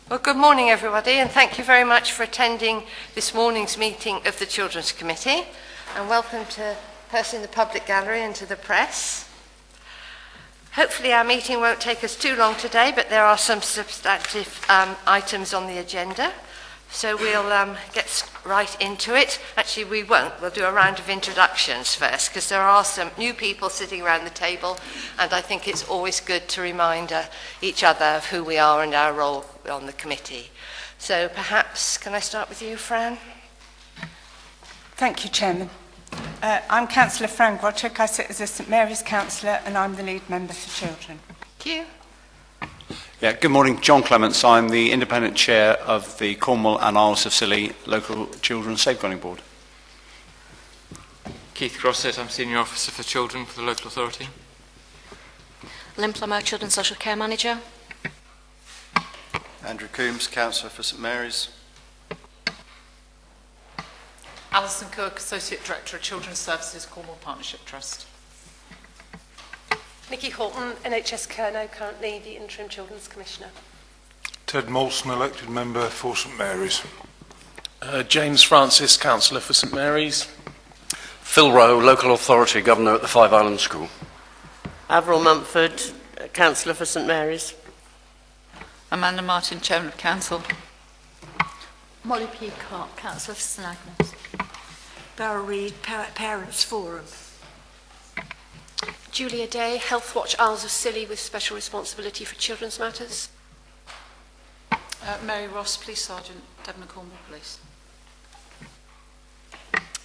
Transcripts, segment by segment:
Well, good morning, everybody, and thank you very much for attending this morning's meeting of the Children's Committee. And welcome to person in the public gallery and to the press. Hopefully our meeting won't take us too long today, but there are some substantive items on the agenda. So we'll get right into it. Actually, we won't. We'll do a round of introductions first, because there are some new people sitting around the table, and I think it's always good to remind each other of who we are and our role on the committee. So perhaps, can I start with you, Fran? Thank you, Chairman. I'm Councillor Fran Grotrick. I sit as a St Mary's Councillor, and I'm the lead member for children. Thank you. Yeah, good morning, John Clements. I'm the independent chair of the Cornwall and Isles of Scilly Local Children's Safeguarding Board. Keith Grosset, I'm Senior Officer for Children for the local authority. Lynn Plummer, Children's Social Care Manager. Andrew Coombs, Councillor for St Mary's. Alison Cook, Associate Director of Children's Services, Cornwall Partnership Trust. Nikki Horton, NHS Kerno, currently the Interim Children's Commissioner. Ted Molson, elected member for St Mary's. James Francis, Councillor for St Mary's. Phil Rowe, Local Authority Governor at the Five Islands School. Avril Mumford, Councillor for St Mary's. Amanda Martin, Chairman of Council. Molly Peacock, Councillor for St Agnes. Barra Reid, Parents Forum. Julia Day, Health Watch Isles of Scilly with special responsibility for children's matters. Mary Ross, Police Sergeant, Devon and Cornwall Police.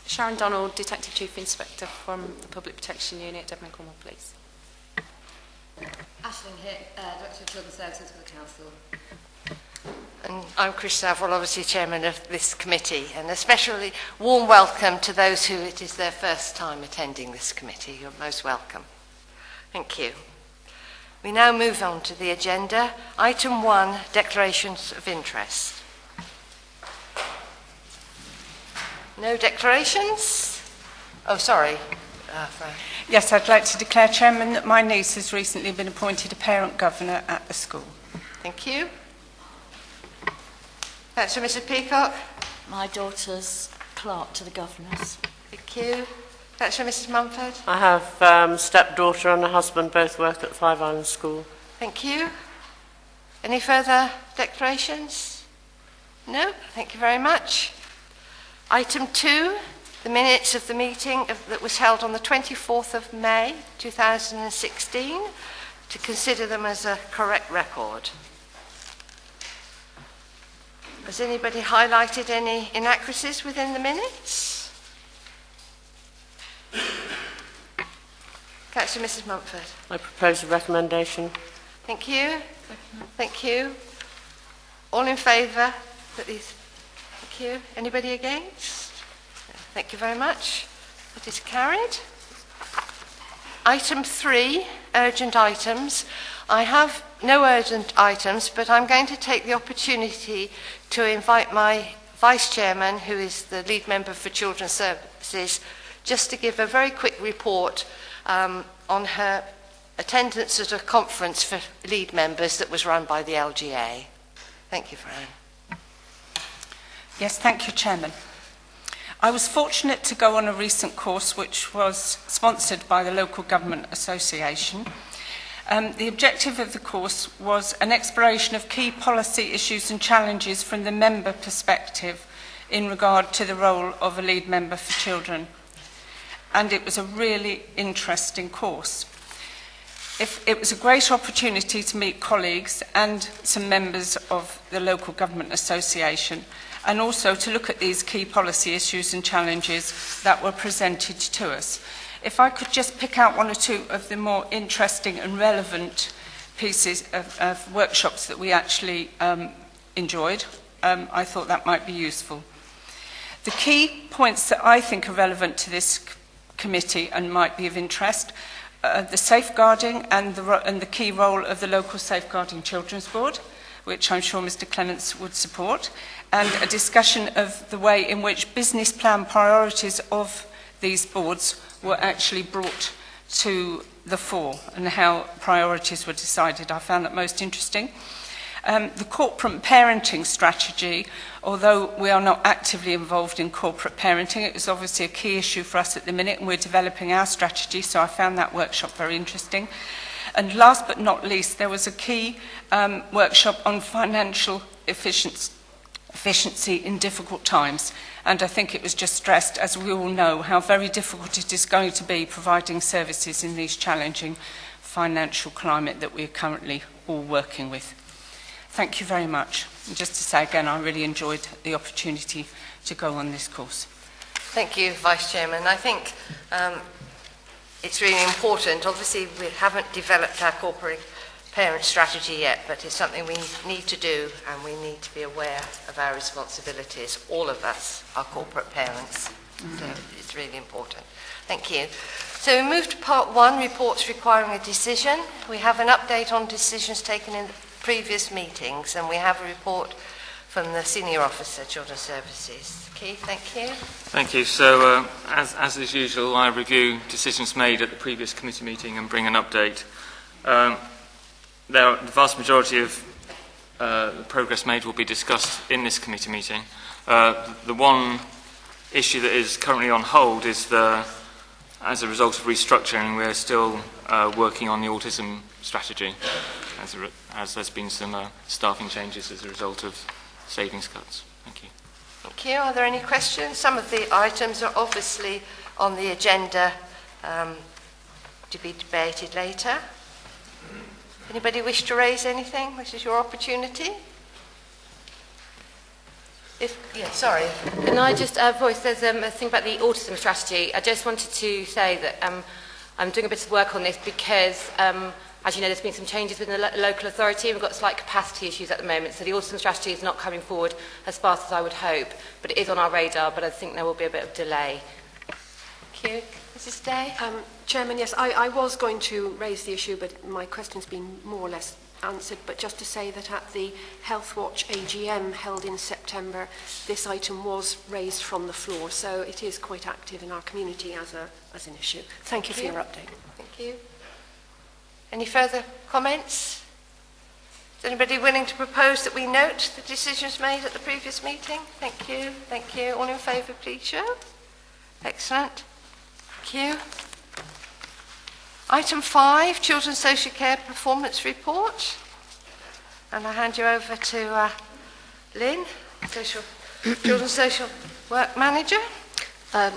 Sharon Donald, Detective Chief Inspector from the Public Protection Unit, Devon and Cornwall Police. Aisling Hick, Director of Children's Services for the Council. And I'm Chris Saville, obviously Chairman of this committee, and especially warm welcome to those who it is their first time attending this committee. You're most welcome. Thank you. We now move on to the agenda. Item 1, declarations of interest. No declarations? Oh, sorry. Fran. Yes, I'd like to declare, Chairman, that my niece has recently been appointed a parent governor at the school. Thank you. That's for Mrs Peacock. My daughter's clerk to the governors. Thank you. That's for Mrs Mumford. I have stepdaughter and a husband, both work at the Five Islands School. Thank you. Any further declarations? No? Thank you very much. Item 2, the minutes of the meeting that was held on the 24th of May 2016, to consider them as a correct record. Has anybody highlighted any inaccuracies within the minutes? Councillor Mrs Mumford. I propose a recommendation. Thank you. Thank you. All in favour? Thank you. Anybody against? Thank you very much. That is carried. Item 3, urgent items. I have no urgent items, but I'm going to take the opportunity to invite my Vice Chairman, who is the lead member for Children's Services, just to give a very quick report on her attendance at a conference for lead members that was run by the LGA. Thank you, Fran. Yes, thank you, Chairman. I was fortunate to go on a recent course which was sponsored by the Local Government Association. The objective of the course was an exploration of key policy issues and challenges from the member perspective in regard to the role of a lead member for children. And it was a really interesting course. It was a great opportunity to meet colleagues and some members of the Local Government Association, and also to look at these key policy issues and challenges that were presented to us. If I could just pick out one or two of the more interesting and relevant pieces of workshops that we actually enjoyed, I thought that might be useful. The key points that I think are relevant to this committee and might be of interest, the safeguarding and the key role of the local Safeguarding Children's Board, which I'm sure Mr Clements would support, and a discussion of the way in which business plan priorities of these boards were actually brought to the fore and how priorities were decided. I found that most interesting. The corporate parenting strategy, although we are not actively involved in corporate parenting, it is obviously a key issue for us at the minute, and we're developing our strategy, so I found that workshop very interesting. And last but not least, there was a key workshop on financial efficiency in difficult times. And I think it was just stressed, as we all know, how very difficult it is going to be providing services in these challenging financial climate that we're currently all working with. Thank you very much. And just to say again, I really enjoyed the opportunity to go on this course. Thank you, Vice Chairman. I think it's really important. Obviously, we haven't developed our corporate parent strategy yet, but it's something we need to do, and we need to be aware of our responsibilities. All of us are corporate parents, so it's really important. Thank you. So we move to part one, reports requiring a decision. We have an update on decisions taken in the previous meetings, and we have a report from the Senior Officer, Children's Services. Keith, thank you. Thank you. So, as is usual, I review decisions made at the previous committee meeting and bring an update. The vast majority of the progress made will be discussed in this committee meeting. The one issue that is currently on hold is as a result of restructuring, we're still working on the autism strategy, as there's been some staffing changes as a result of savings cuts. Thank you. Thank you. Are there any questions? Some of the items are obviously on the agenda to be debated later. Anybody wish to raise anything? This is your opportunity. Sorry. Can I just voice, there's a thing about the autism strategy. I just wanted to say that I'm doing a bit of work on this because, as you know, there's been some changes within the local authority, and we've got slight capacity issues at the moment, so the autism strategy is not coming forward as fast as I would hope, but it is on our radar, but I think there will be a bit of delay. Thank you. Mrs. Day? Chairman, yes, I was going to raise the issue, but my question's been more or less answered. But just to say that at the Health Watch AGM held in September, this item was raised from the floor, so it is quite active in our community as an issue. Thank you for your update. Thank you. Any further comments? Is anybody willing to propose that we note the decisions made at the previous meeting? Thank you. Thank you. All in favour, please show. Excellent. Thank you. Item 5, Children's Social Care Performance Report. And I hand you over to Lynn, Children's Social Work Manager.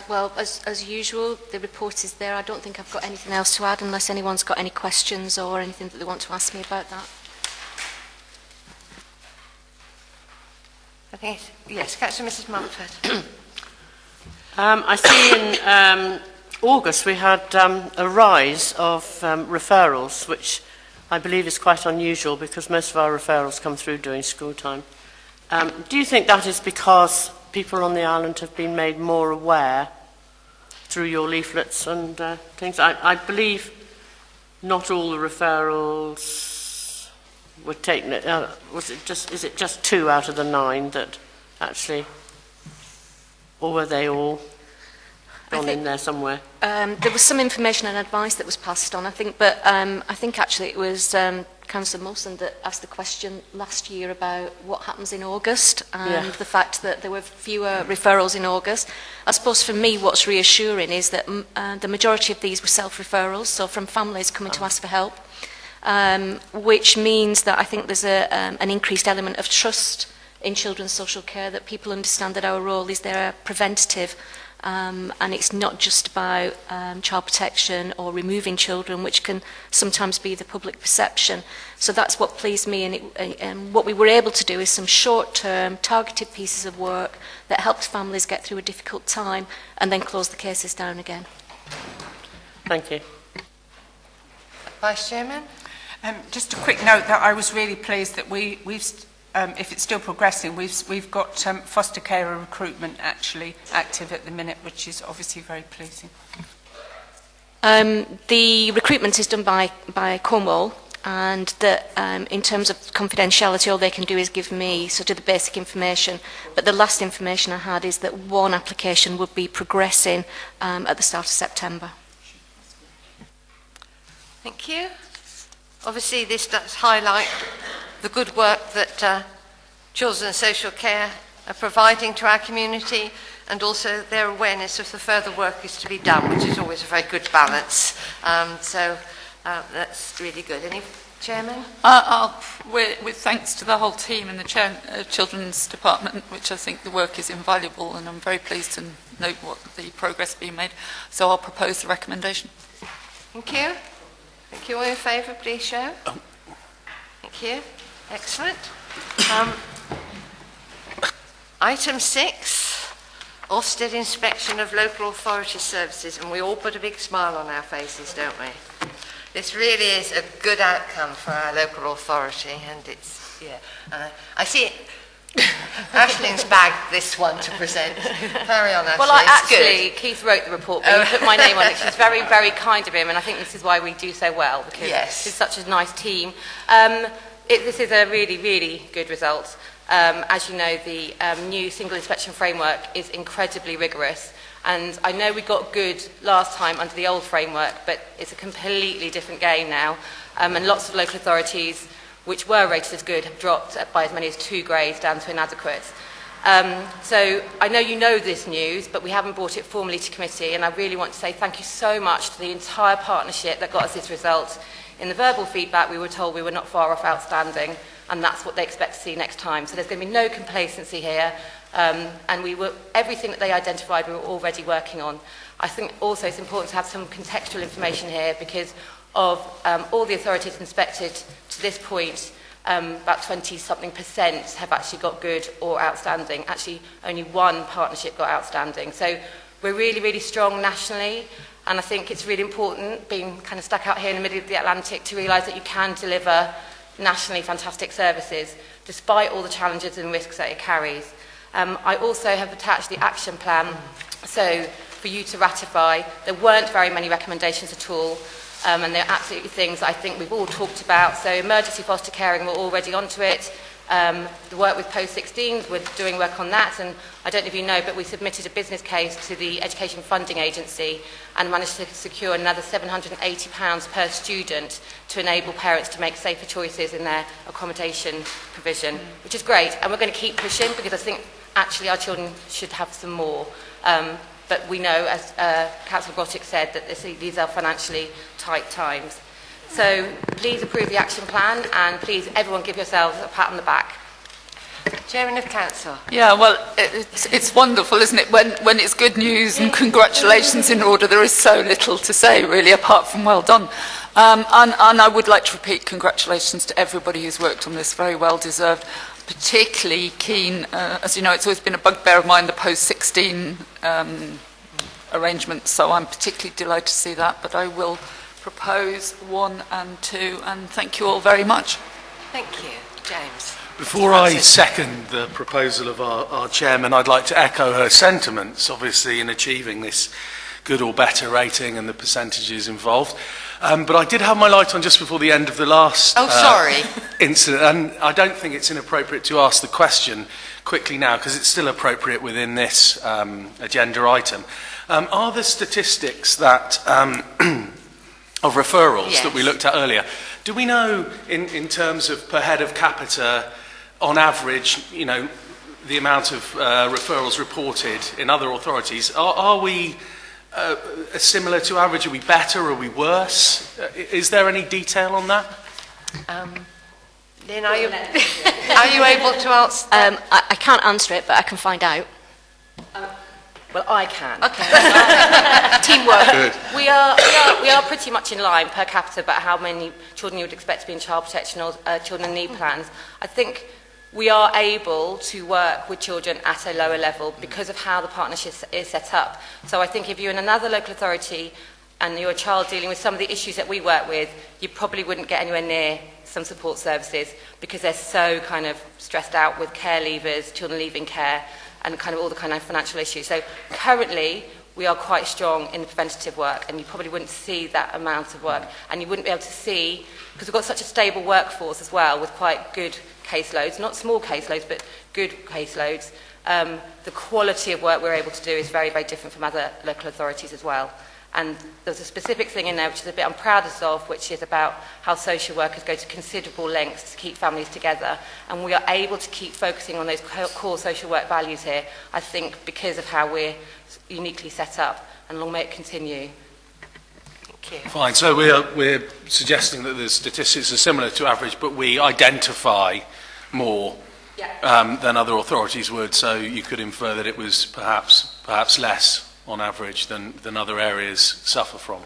Well, as usual, the report is there. I don't think I've got anything else to add unless anyone's got any questions or anything that they want to ask me about that. I think yes, Councillor Mrs. Mumford. I see in August we had a rise of referrals, which I believe is quite unusual because most of our referrals come through during school time. Do you think that is because people on the island have been made more aware through your leaflets and things? I believe not all the referrals were taken. Is it just 2 out of the 9 that actually, or were they all gone in there somewhere? There was some information and advice that was passed on, I think, but I think actually it was Councillor Molson that asked the question last year about what happens in August and the fact that there were fewer referrals in August. I suppose for me what's reassuring is that the majority of these were self-referrals, so from families coming to ask for help, which means that I think there's an increased element of trust in children's social care, that people understand that our role is there preventative, and it's not just about child protection or removing children, which can sometimes be the public perception. So that's what pleased me, and what we were able to do is some short-term targeted pieces of work that helped families get through a difficult time and then close the cases down again. Thank you. Vice Chairman? Just a quick note that I was really pleased that we've if it's still progressing, we've got foster carer recruitment actually active at the minute, which is obviously very pleasing. The recruitment is done by Cornwall, and that in terms of confidentiality, all they can do is give me sort of the basic information. But the last information I had is that one application would be progressing at the start of September. Thank you. Obviously, this does highlight the good work that Children and Social Care are providing to our community, and also their awareness of the further work is to be done, which is always a very good balance. That's really good. Any Chairman? With thanks to the whole team in the Children's Department, which I think the work is invaluable, and I'm very pleased to note what the progress being made. So I'll propose the recommendation. Thank you. Thank you. All in favour, please show. Thank you. Excellent. Item 6, Ofsted inspection of local authority services, and we all put a big smile on our faces, don't we? This really is a good outcome for our local authority, and it's, I see it. Ashlyn's bagged this one to present. Carry on, Ashley. Well, Keith wrote the report, but he put my name on it, which is very, very kind of him, and I think this is why we do so well, because it's such a nice team. This is a really, really good result. As you know, the new single inspection framework is incredibly rigorous, and I know we got good last time under the old framework, but it's a completely different game now, and lots of local authorities which were rated as good have dropped by as many as 2 grades down to inadequate. So I know you know this news, but we haven't brought it formally to committee, and I really want to say thank you so much to the entire partnership that got us this result. In the verbal feedback, we were told we were not far off outstanding, and that's what they expect to see next time. So there's going to be no complacency here, and everything that they identified we were already working on. I think also it's important to have some contextual information here, because of all the authorities inspected to this point, about 20-something% have actually got good or outstanding. Actually, only one partnership got outstanding. So we're really, really strong nationally, and I think it's really important, being kind of stuck out here in the middle of the Atlantic, to realise that you can deliver nationally fantastic services, despite all the challenges and risks that it carries. I also have attached the action plan, so for you to ratify. There weren't very many recommendations at all, and they're absolutely things that I think we've all talked about. So emergency foster caring, we're already onto it. The work with post-16s, we're doing work on that, and I don't know if you know, but we submitted a business case to the Education Funding Agency and managed to secure another £780 per student to enable parents to make safer choices in their accommodation provision, which is great, and we're going to keep pushing, because I think actually our children should have some more. But we know, as Councillor Grottick said, that these are financially tight times. So please approve the action plan, and please everyone give yourselves a pat on the back. Chairman of Council. Yeah, well, it's wonderful, isn't it, when it's good news and congratulations in order. There is so little to say, really, apart from well done. And I would like to repeat congratulations to everybody who's worked on this, very well deserved. Particularly keen, as you know, it's always been a bugbear of mine, the post-16 arrangements, so I'm particularly delighted to see that, but I will propose 1 and 2, and thank you all very much. Thank you. James. Before I second the proposal of our chairman, I'd like to echo her sentiments, obviously, in achieving this good or better rating and the percentages involved. But I did have my light on just before the end of the last incident, and I don't think it's inappropriate to ask the question quickly now, because it's still appropriate within this agenda item. Are the statistics that of referrals that we looked at earlier, do we know in terms of per head of capita, on average, you know, the amount of referrals reported in other authorities? Are we similar to average? Are we better? Are we worse? Is there any detail on that? Lynn, are you able to answer? I can't answer it, but I can find out. Well, I can. Okay. Teamwork. Good. We are pretty much in line per capita about how many children you would expect to be in child protection or children in need plans. I think we are able to work with children at a lower level because of how the partnership is set up. So I think if you're in another local authority and you're a child dealing with some of the issues that we work with, you probably wouldn't get anywhere near some support services, because they're so kind of stressed out with care leavers, children leaving care, and kind of all the kind of financial issues. So currently, we are quite strong in the preventative work, and you probably wouldn't see that amount of work, and you wouldn't be able to see, because we've got such a stable workforce as well, with quite good caseloads, not small caseloads, but good caseloads. The quality of work we're able to do is very, very different from other local authorities as well. And there's a specific thing in there which is a bit I'm proudest of, which is about how social workers go to considerable lengths to keep families together. And we are able to keep focusing on those core social work values here, I think, because of how we're uniquely set up. And long may it continue. Thank you. Fine. So we're suggesting that the statistics are similar to average, but we identify more than other authorities would. So you could infer that it was perhaps less on average than other areas suffer from.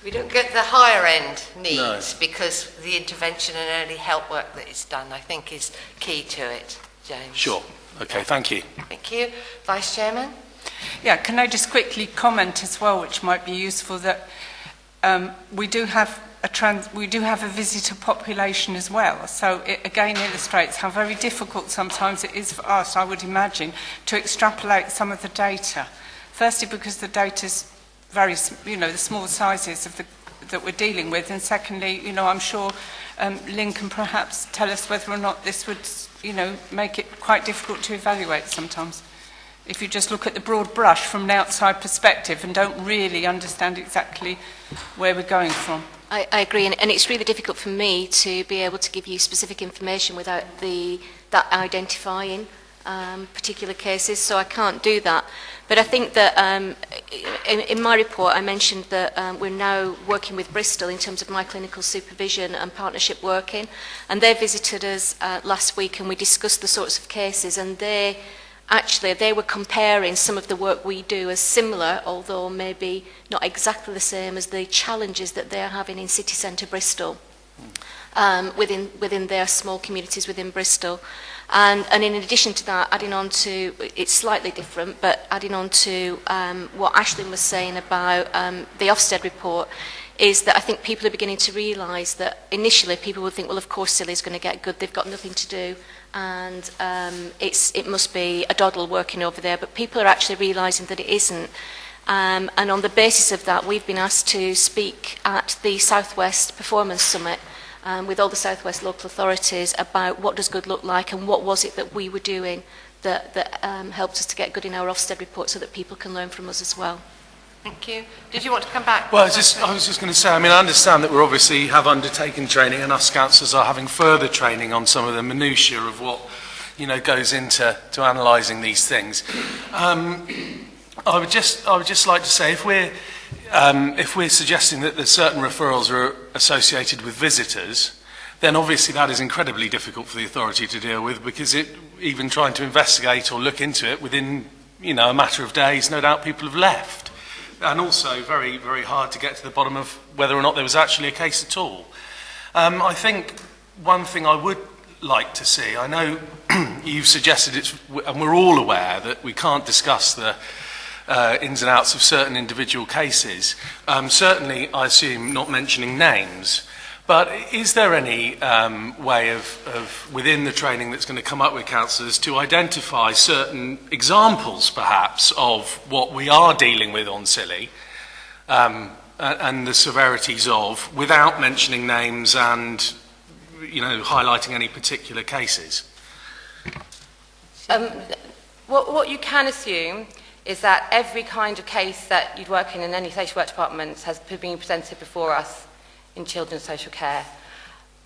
We don't get the higher end needs because the intervention and early help work that is done, I think, is key to it, James. Sure. Okay, thank you. Thank you. Vice Chairman? Yeah, can I just quickly comment as well, which might be useful, that we do have a visitor population as well. So it again illustrates how very difficult sometimes it is for us, I would imagine, to extrapolate some of the data. Firstly, because the data's very, the small sizes of that we're dealing with, and secondly, I'm sure Lynn can perhaps tell us whether or not this would, make it quite difficult to evaluate sometimes. If you just look at the broad brush from an outside perspective and don't really understand exactly where we're going from. I agree, and it's really difficult for me to be able to give you specific information without that identifying particular cases, so I can't do that. But I think that in my report I mentioned that we're now working with Bristol in terms of my clinical supervision and partnership working, and they visited us last week and we discussed the sorts of cases, and they were comparing some of the work we do as similar, although maybe not exactly the same, as the challenges that they're having in city centre Bristol, within their small communities within Bristol. And in addition to that, adding on to, it's slightly different, but adding on to what Aisling was saying about the Ofsted report, is that I think people are beginning to realise that initially people would think, well, of course Scilly's going to get good, they've got nothing to do, and it must be a doddle working over there, but people are actually realising that it isn't. And on the basis of that, we've been asked to speak at the South West Performance Summit with all the South West local authorities about what does good look like and what was it that we were doing that helped us to get good in our Ofsted report, so that people can learn from us as well. Thank you. Did you want to come back? Well, I was just going to say, I understand that we obviously have undertaken training, and us councillors are having further training on some of the minutiae of what, goes into analysing these things. I would just like to say, if we're suggesting that there's certain referrals are associated with visitors, then obviously that is incredibly difficult for the authority to deal with, because even trying to investigate or look into it within, a matter of days, no doubt people have left. And also very, very hard to get to the bottom of whether or not there was actually a case at all. I think one thing I would like to see, I know you've suggested and we're all aware that we can't discuss the ins and outs of certain individual cases. Certainly, I assume, not mentioning names. But is there any way of, within the training that's going to come up with councillors, to identify certain examples, perhaps, of what we are dealing with on Scilly and the severities of, without mentioning names and, highlighting any particular cases? What you can assume is that every kind of case that you'd work in any social work department has been presented before us in children's social care.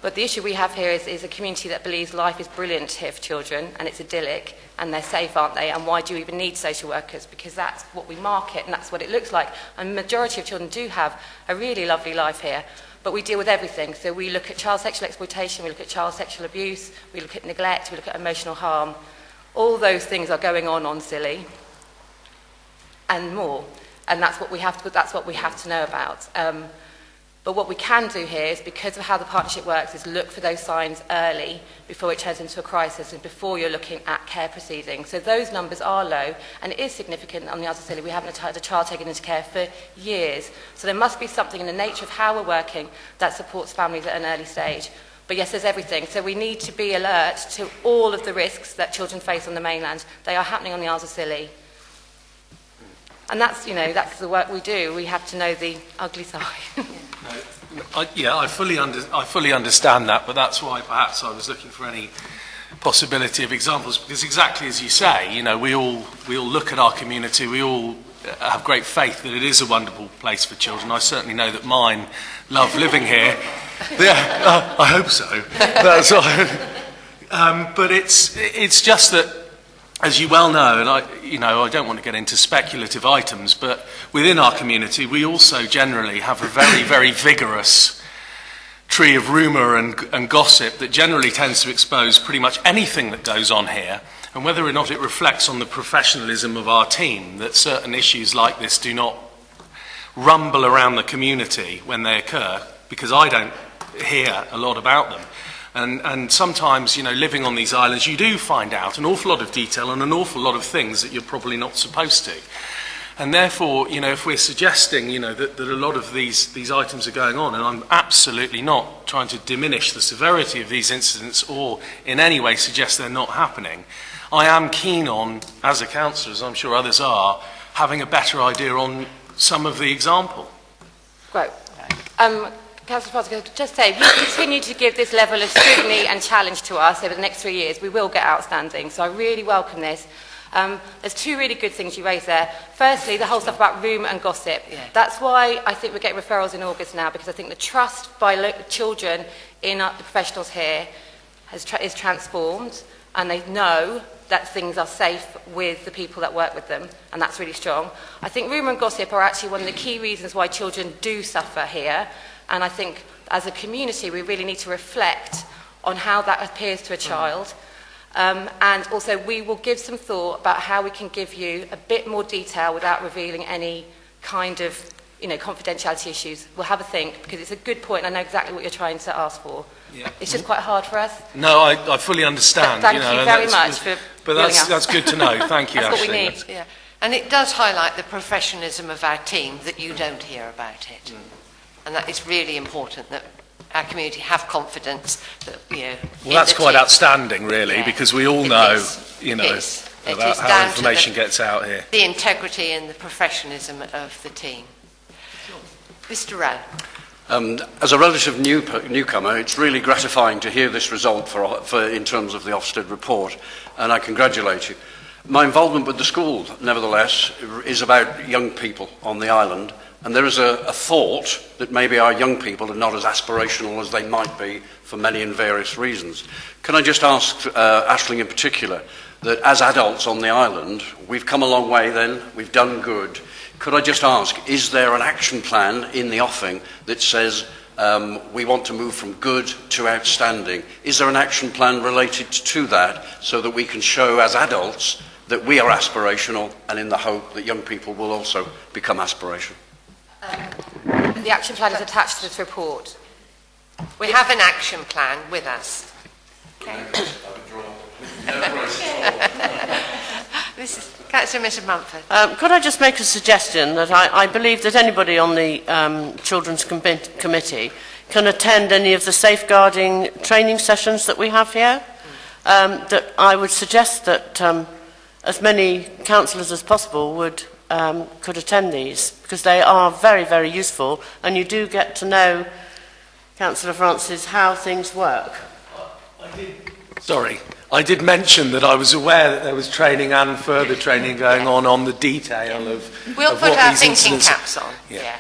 But the issue we have here is a community that believes life is brilliant here for children, and it's idyllic, and they're safe, aren't they? And why do you even need social workers? Because that's what we market, and that's what it looks like. And the majority of children do have a really lovely life here. But we deal with everything. So we look at child sexual exploitation, we look at child sexual abuse, we look at neglect, we look at emotional harm. All those things are going on Scilly, and more. And that's what we have to know about. But what we can do here is, because of how the partnership works, is look for those signs early before it turns into a crisis and before you're looking at care proceedings. So those numbers are low, and it is significant on the other Scilly. We haven't had a child taken into care for years. So there must be something in the nature of how we're working that supports families at an early stage. But yes, there's everything. So we need to be alert to all of the risks that children face on the mainland. They are happening on the Isles of Scilly. And that's the work we do. We have to know the ugly side. I fully understand that, but that's why perhaps I was looking for any possibility of examples, because exactly as you say, we all look at our community, we all have great faith that it is a wonderful place for children. I certainly know that mine love living here. Yeah, I hope so. That's all. But it's just that, as you well know, and I don't want to get into speculative items, but within our community, we also generally have a very, very vigorous tree of rumour and gossip that generally tends to expose pretty much anything that goes on here, and whether or not it reflects on the professionalism of our team, that certain issues like this do not rumble around the community when they occur, because I don't hear a lot about them. And sometimes, living on these islands, you do find out an awful lot of detail and an awful lot of things that you're probably not supposed to. And therefore, if we're suggesting, that a lot of these items are going on, and I'm absolutely not trying to diminish the severity of these incidents or in any way suggest they're not happening, I am keen on, as a councillor, as I'm sure others are, having a better idea on some of the example. Right. Councillor Foster, can I just say, if you continue to give this level of scrutiny and challenge to us over the next 3 years, we will get outstanding. So I really welcome this. There's two really good things you raised there. Firstly, the whole stuff about rumour and gossip. Yeah. That's why I think we're getting referrals in August now, because I think the trust by children in the professionals here is transformed, and they know that things are safe with the people that work with them, and that's really strong. I think rumour and gossip are actually one of the key reasons why children do suffer here. And I think as a community, we really need to reflect on how that appears to a child. And also, we will give some thought about how we can give you a bit more detail without revealing any kind of, confidentiality issues. We'll have a think, because it's a good point. I know exactly what you're trying to ask for. Yeah. It's just quite hard for us. No, I fully understand. But thank you very much for But that's good to know. Thank you, that's Ashley. What we need. Yeah. And it does highlight the professionalism of our team that you don't hear about it. And that is really important, that our community have confidence that, Well, that's quite outstanding, really, because we all know, about how information gets out here. The integrity and the professionalism of the team. Mr. Rowe. As a relative newcomer, it's really gratifying to hear this result in terms of the Ofsted report, and I congratulate you. My involvement with the school, nevertheless, is about young people on the island. And there is a thought that maybe our young people are not as aspirational as they might be for many and various reasons. Can I just ask Aisling in particular, that as adults on the island, we've come a long way then, we've done good. Could I just ask, is there an action plan in the offing that says we want to move from good to outstanding? Is there an action plan related to that so that we can show as adults that we are aspirational, and in the hope that young people will also become aspirational? The action plan is attached to this report. We have an action plan with us. Okay. This is Councillor Mr. Mumford. Could I just make a suggestion that I believe that anybody on the Children's Committee can attend any of the safeguarding training sessions that we have here? That I would suggest that as many councillors as possible could attend these, because they are very, very useful, and you do get to know, Councillor Francis, how things work. I did mention that I was aware that there was training and further training going on the detail of We'll of put what our these thinking incidents... caps on. Yeah.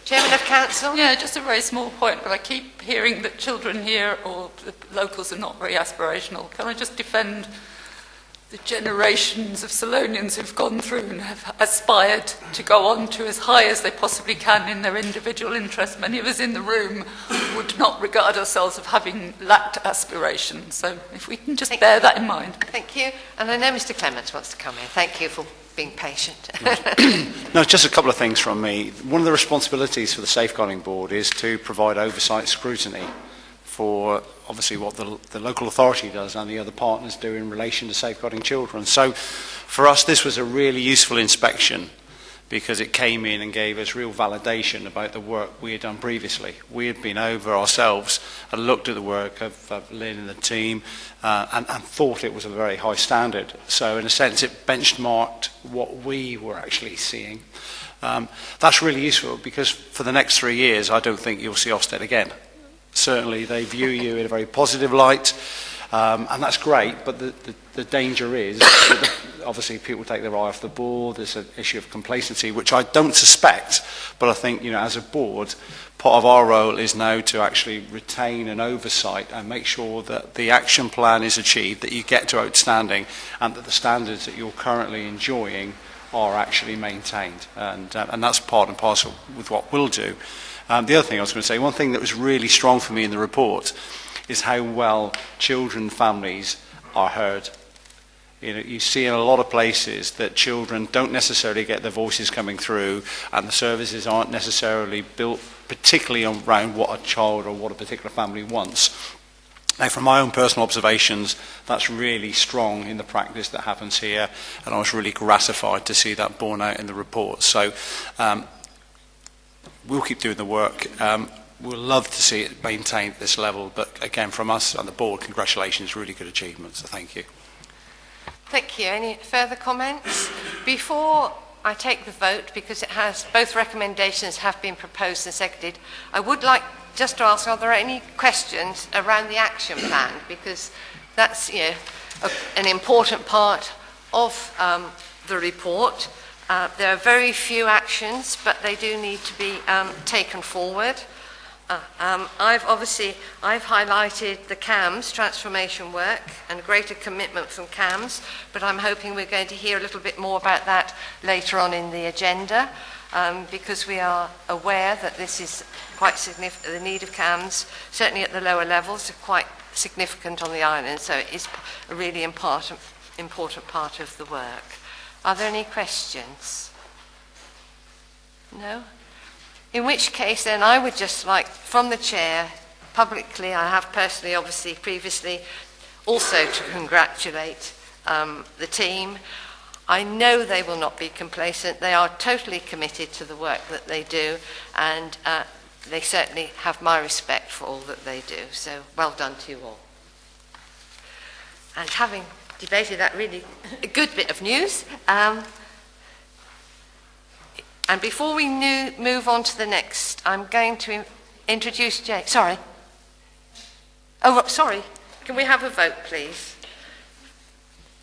Chairman of Council? Yeah, just a very small point, but I keep hearing that children here or the locals are not very aspirational. Can I just defend the generations of Salonians who've gone through and have aspired to go on to as high as they possibly can in their individual interests? Many of us in the room would not regard ourselves as having lacked aspiration. So if we can just bear that in mind. Thank you. And I know Mr. Clements wants to come in. Thank you for being patient. No, just a couple of things from me. One of the responsibilities for the Safeguarding Board is to provide oversight scrutiny for obviously what the local authority does and the other partners do in relation to safeguarding children. So for us this was a really useful inspection because it came in and gave us real validation about the work we had done previously. We had been over ourselves and looked at the work of Lynn and the team and thought it was a very high standard. So in a sense it benchmarked what we were actually seeing. That's really useful because for the next 3 years I don't think you'll see Ofsted again. Certainly they view you in a very positive light And that's great, but the danger is that obviously people take their eye off the ball. There's an issue of complacency, which I don't suspect, but I think, as a board, part of our role is now to actually retain an oversight and make sure that the action plan is achieved, that you get to outstanding, and that the standards that you're currently enjoying are actually maintained. And that's part and parcel with what we'll do. The other thing I was going to say, one thing that was really strong for me in the report is how well children and families are heard. You see in a lot of places that children don't necessarily get their voices coming through, and the services aren't necessarily built particularly around what a child or what a particular family wants. Now, from my own personal observations, that's really strong in the practice that happens here, and I was really gratified to see that borne out in the report. So we'll keep doing the work. We'll love to see it maintained at this level, but again, from us and the board, congratulations, really good achievement, so thank you. Thank you. Any further comments? Before I take the vote, because both recommendations have been proposed and seconded, I would like just to ask, are there any questions around the action plan? Because that's an important part of the report. There are very few actions, but they do need to be taken forward. I've highlighted the CAMS transformation work and greater commitment from CAMS, but I'm hoping we're going to hear a little bit more about that later on in the agenda, because we are aware that this is quite significant. The need of CAMS, certainly at the lower levels, are quite significant on the island, so it is a really important part of the work. Are there any questions? No? In which case, then, I would just like, from the chair, publicly, I have personally, obviously, previously, also to congratulate the team. I know they will not be complacent. They are totally committed to the work that they do, and they certainly have my respect for all that they do. So, well done to you all. And having debated that really good bit of news, and before we move on to the next, I'm going to introduce Jay. Sorry. Oh, sorry. Can we have a vote, please?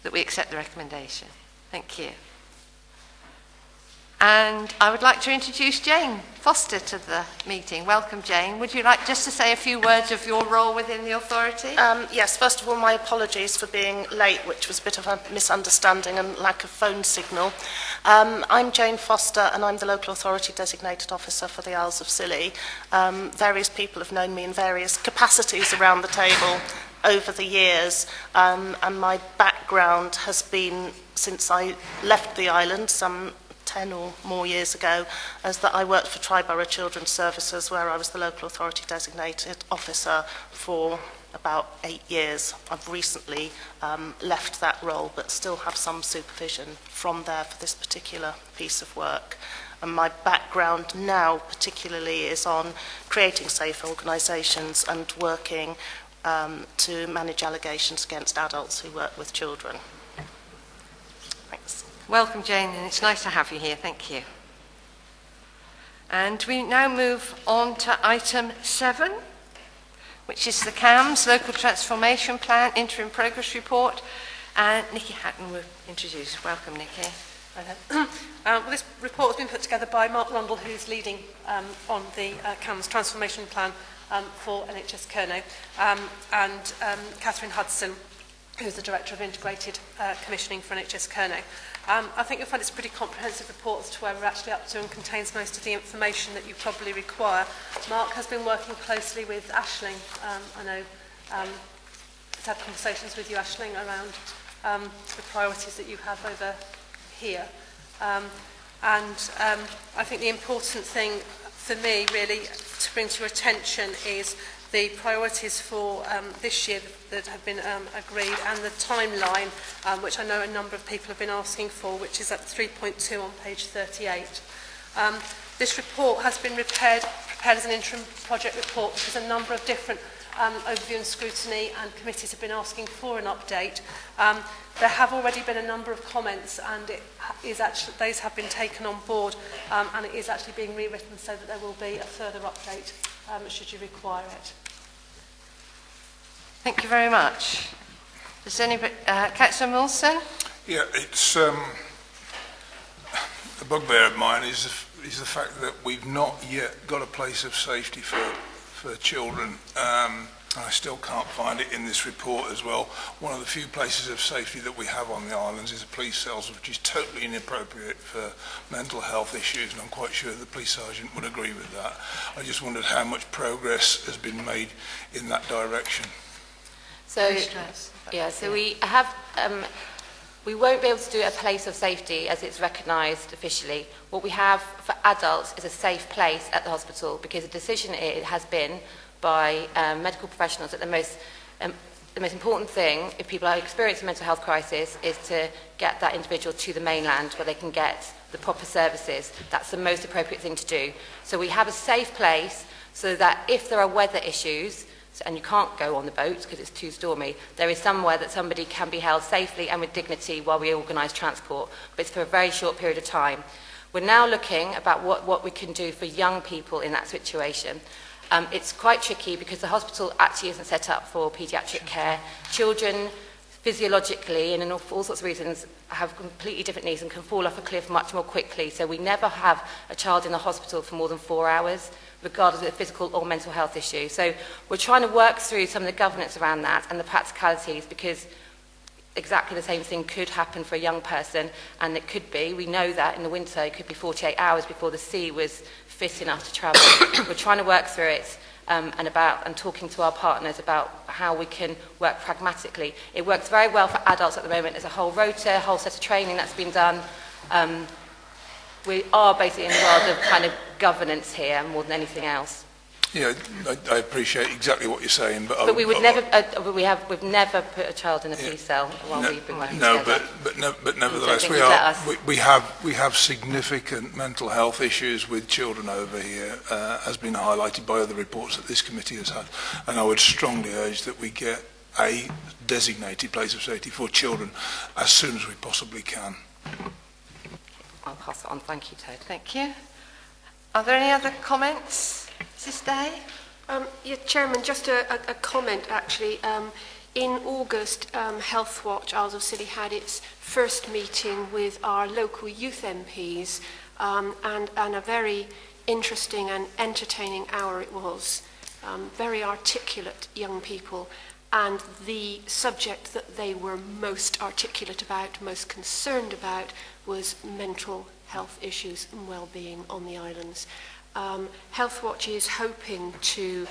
That we accept the recommendation. Thank you. And I would like to introduce Jane Foster to the meeting. Welcome, Jane. Would you like just to say a few words of your role within the authority? Yes, first of all, my apologies for being late, which was a bit of a misunderstanding and lack of phone signal. I'm Jane Foster, and I'm the Local Authority Designated Officer for the Isles of Scilly. Various people have known me in various capacities around the table over the years, and my background has been, since I left the island some 10 or more years ago, as that I worked for Triborough Children's Services, where I was the Local Authority Designated Officer for about 8 years. I've recently left that role, but still have some supervision from there for this particular piece of work. And my background now particularly is on creating safe organisations and working to manage allegations against adults who work with children. Thanks. Welcome, Jane, and it's nice to have you here. Thank you. And we now move on to item 7, which is the CAMS Local Transformation Plan Interim Progress Report. And Nikki Hatton will introduce. Welcome, Nikki. Well, this report has been put together by Mark Rundle, who's leading on the CAMS Transformation Plan for NHS Kernow, and Catherine Hudson, who's the Director of Integrated Commissioning for NHS Kernow. I think you'll find it's a pretty comprehensive report as to where we're actually up to, and contains most of the information that you probably require. Mark has been working closely with Aisling. I know he's had conversations with you, Aisling, around the priorities that you have over here. I think the important thing for me, really, to bring to your attention is the priorities for this year that have been agreed, and the timeline, which I know a number of people have been asking for, which is at 3.2 on page 38. This report has been prepared as an interim project report because a number of different overview and scrutiny and committees have been asking for an update. There have already been a number of comments, and those have been taken on board, and it is actually being rewritten so that there will be a further update should you require it. Thank you very much. Does anybody, Councillor Wilson? Yeah, it's a bugbear of mine is the fact that we've not yet got a place of safety for children. I still can't find it in this report as well. One of the few places of safety that we have on the islands is a police cells, which is totally inappropriate for mental health issues, and I'm quite sure the police sergeant would agree with that. I just wondered how much progress has been made in that direction. So, yeah, so we have, we won't be able to do a place of safety as it's recognised officially. What we have for adults is a safe place at the hospital, because the decision it has been by medical professionals that the most important thing, if people are experiencing a mental health crisis, is to get that individual to the mainland where they can get the proper services. That's the most appropriate thing to do. So we have a safe place so that if there are weather issues, and you can't go on the boat because it's too stormy, there is somewhere that somebody can be held safely and with dignity while we organise transport, but it's for a very short period of time. We're now looking about what we can do for young people in that situation. It's quite tricky because the hospital actually isn't set up for paediatric care. Children, physiologically and in all sorts of reasons, have completely different needs and can fall off a cliff much more quickly. So we never have a child in the hospital for more than 4 hours, regardless of the physical or mental health issue. So we're trying to work through some of the governance around that and the practicalities, because exactly the same thing could happen for a young person, and it could be, we know that in the winter it could be 48 hours before the sea was fit enough to travel. We're trying to work through it and talking to our partners about how we can work pragmatically. It works very well for adults at the moment. There's a whole rota, a whole set of training that's been done. We are basically in the world of kind of governance here more than anything else. Yeah, I appreciate exactly what you're saying, but we would never. We've never put a child in a police cell while we bring them together. But nevertheless, we have significant mental health issues with children over here, as been highlighted by other reports that this committee has had, and I would strongly urge that we get a designated place of safety for children as soon as we possibly can. I'll pass it on. Thank you, Ted. Thank you. Are there any other comments? Mrs. Day? Yeah, Chairman, just a comment actually. In August, Health Watch Isles of Scilly had its first meeting with our local youth MPs, and a very interesting and entertaining hour it was. Very articulate young people, and the subject that they were most articulate about, most concerned about, was mental health issues and well-being on the islands. Health Watch is hoping to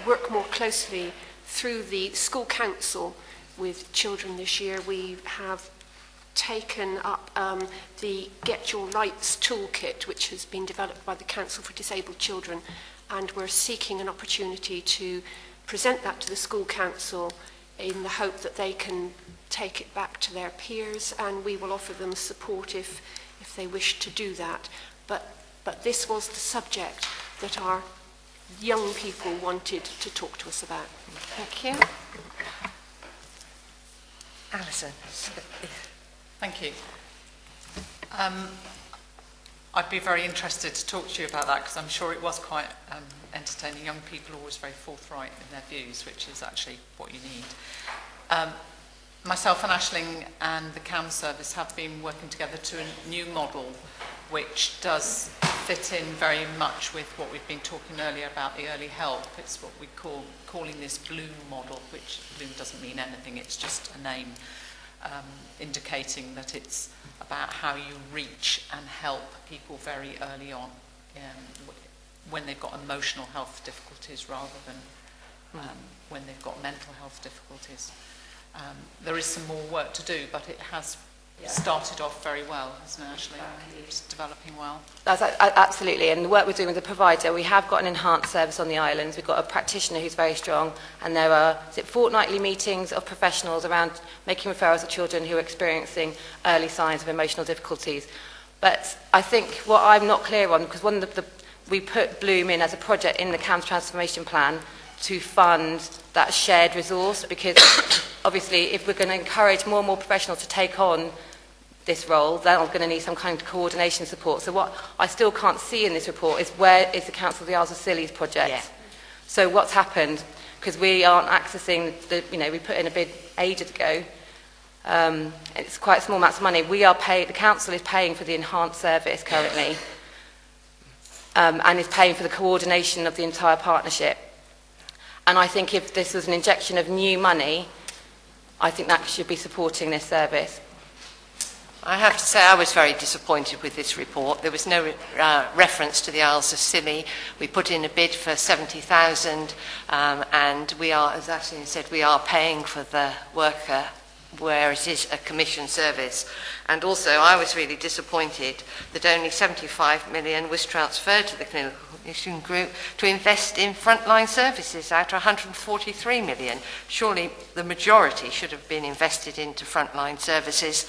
work more closely through the school council with children this year. We have taken up the Get Your Rights toolkit, which has been developed by the Council for Disabled Children, and we're seeking an opportunity to present that to the school council in the hope that they can take it back to their peers, and we will offer them support if they wish to do that. But this was the subject that our young people wanted to talk to us about. Thank you. Alison. Thank you. I'd be very interested to talk to you about that, because I'm sure it was quite entertaining. Young people are always very forthright in their views, which is actually what you need. Myself and Aisling and the CAM service have been working together to a new model which does fit in very much with what we've been talking earlier about the early help. It's what we calling this Bloom model, which Bloom doesn't mean anything, it's just a name indicating that it's about how you reach and help people very early on when they've got emotional health difficulties rather than when they've got mental health difficulties. There is some more work to do, but it has started off very well, hasn't it, Ashley? It's developing well. That's absolutely, and the work we're doing with the provider, we have got an enhanced service on the islands. We've got a practitioner who's very strong, and there are fortnightly meetings of professionals around making referrals to children who are experiencing early signs of emotional difficulties. But I think what I'm not clear on, because we put Bloom in as a project in the CAMS transformation plan to fund that shared resource, because obviously if we're going to encourage more and more professionals to take on this role, they're going to need some kind of coordination support. So what I still can't see in this report is where is the Council of the Isles of Scilly's project. Yeah. So what's happened? because we aren't accessing we put in a bid ages ago. It's quite small amounts of money. The council is paying for the enhanced service currently, and is paying for the coordination of the entire partnership. And I think if this was an injection of new money, I think that should be supporting this service. I have to say I was very disappointed with this report. There was no reference to the Isles of Scilly. We put in a bid for 70,000 and we are, as Ashley said, we are paying for the worker where it is a commission service. And also I was really disappointed that only 75 million was transferred to the clinical issue group to invest in frontline services out of 143 million. Surely the majority should have been invested into frontline services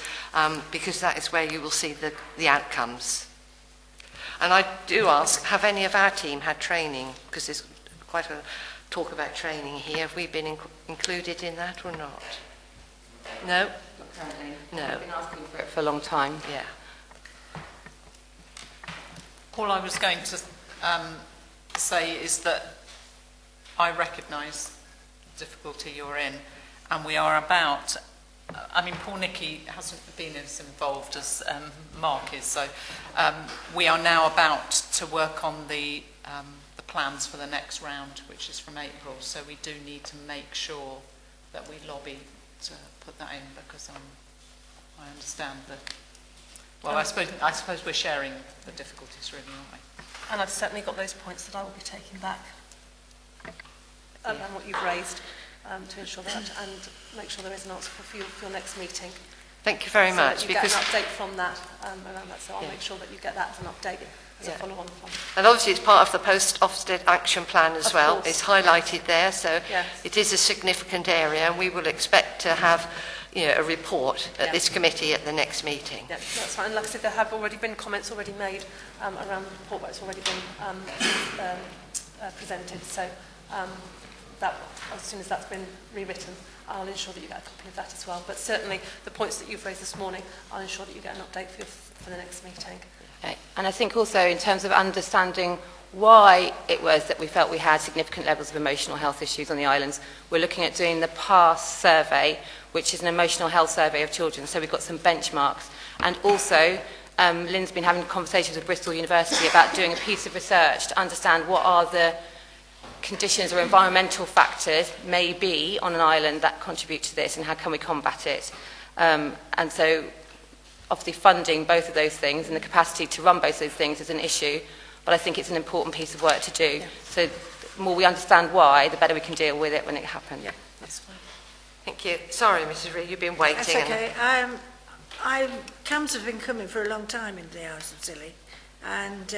because that is where you will see the outcomes. And I do ask, have any of our team had training? Because there's quite a talk about training here. Have we been included in that or not? No? Not currently. No. I've been asking for it for a long time. Yeah. All I was going to say is that I recognise the difficulty you're in, and we are about, poor Nicky hasn't been as involved as Mark is, so we are now about to work on the plans for the next round, which is from April, so we do need to make sure that we lobby to put that in, because I understand that, well, I suppose we're sharing the difficulties really, aren't we? And I've certainly got those points that I will be taking back and what you've raised to ensure that and make sure there is an answer for your next meeting. Thank you very much. That you get an update from that around that, so I'll make sure that you get that as an update as a follow-on from. And obviously it's part of the post-Ofsted action plan as well. Course. It's highlighted there, so yes. It is a significant area, and we will expect to have a report at this committee at the next meeting. Yeah, that's fine. And like I said, there have already been comments already made around the report, but it's already been presented. So that, as soon as that's been rewritten, I'll ensure that you get a copy of that as well. But certainly the points that you've raised this morning, I'll ensure that you get an update for the next meeting. Okay. And I think also in terms of understanding why it was that we felt we had significant levels of emotional health issues on the islands, we're looking at doing the PASS survey, which is an emotional health survey of children. So we've got some benchmarks. And also, Lynn's been having conversations with Bristol University about doing a piece of research to understand what are the conditions or environmental factors may be on an island that contribute to this and how can we combat it. And so obviously funding both of those things and the capacity to run both of those things is an issue, but I think it's an important piece of work to do. Yeah. So the more we understand why, the better we can deal with it when it happens. Yeah, that's fine. Thank you. Sorry, Mrs. Reid, you've been waiting. That's okay. CAMS have been coming for a long time in the Isles of Scilly, and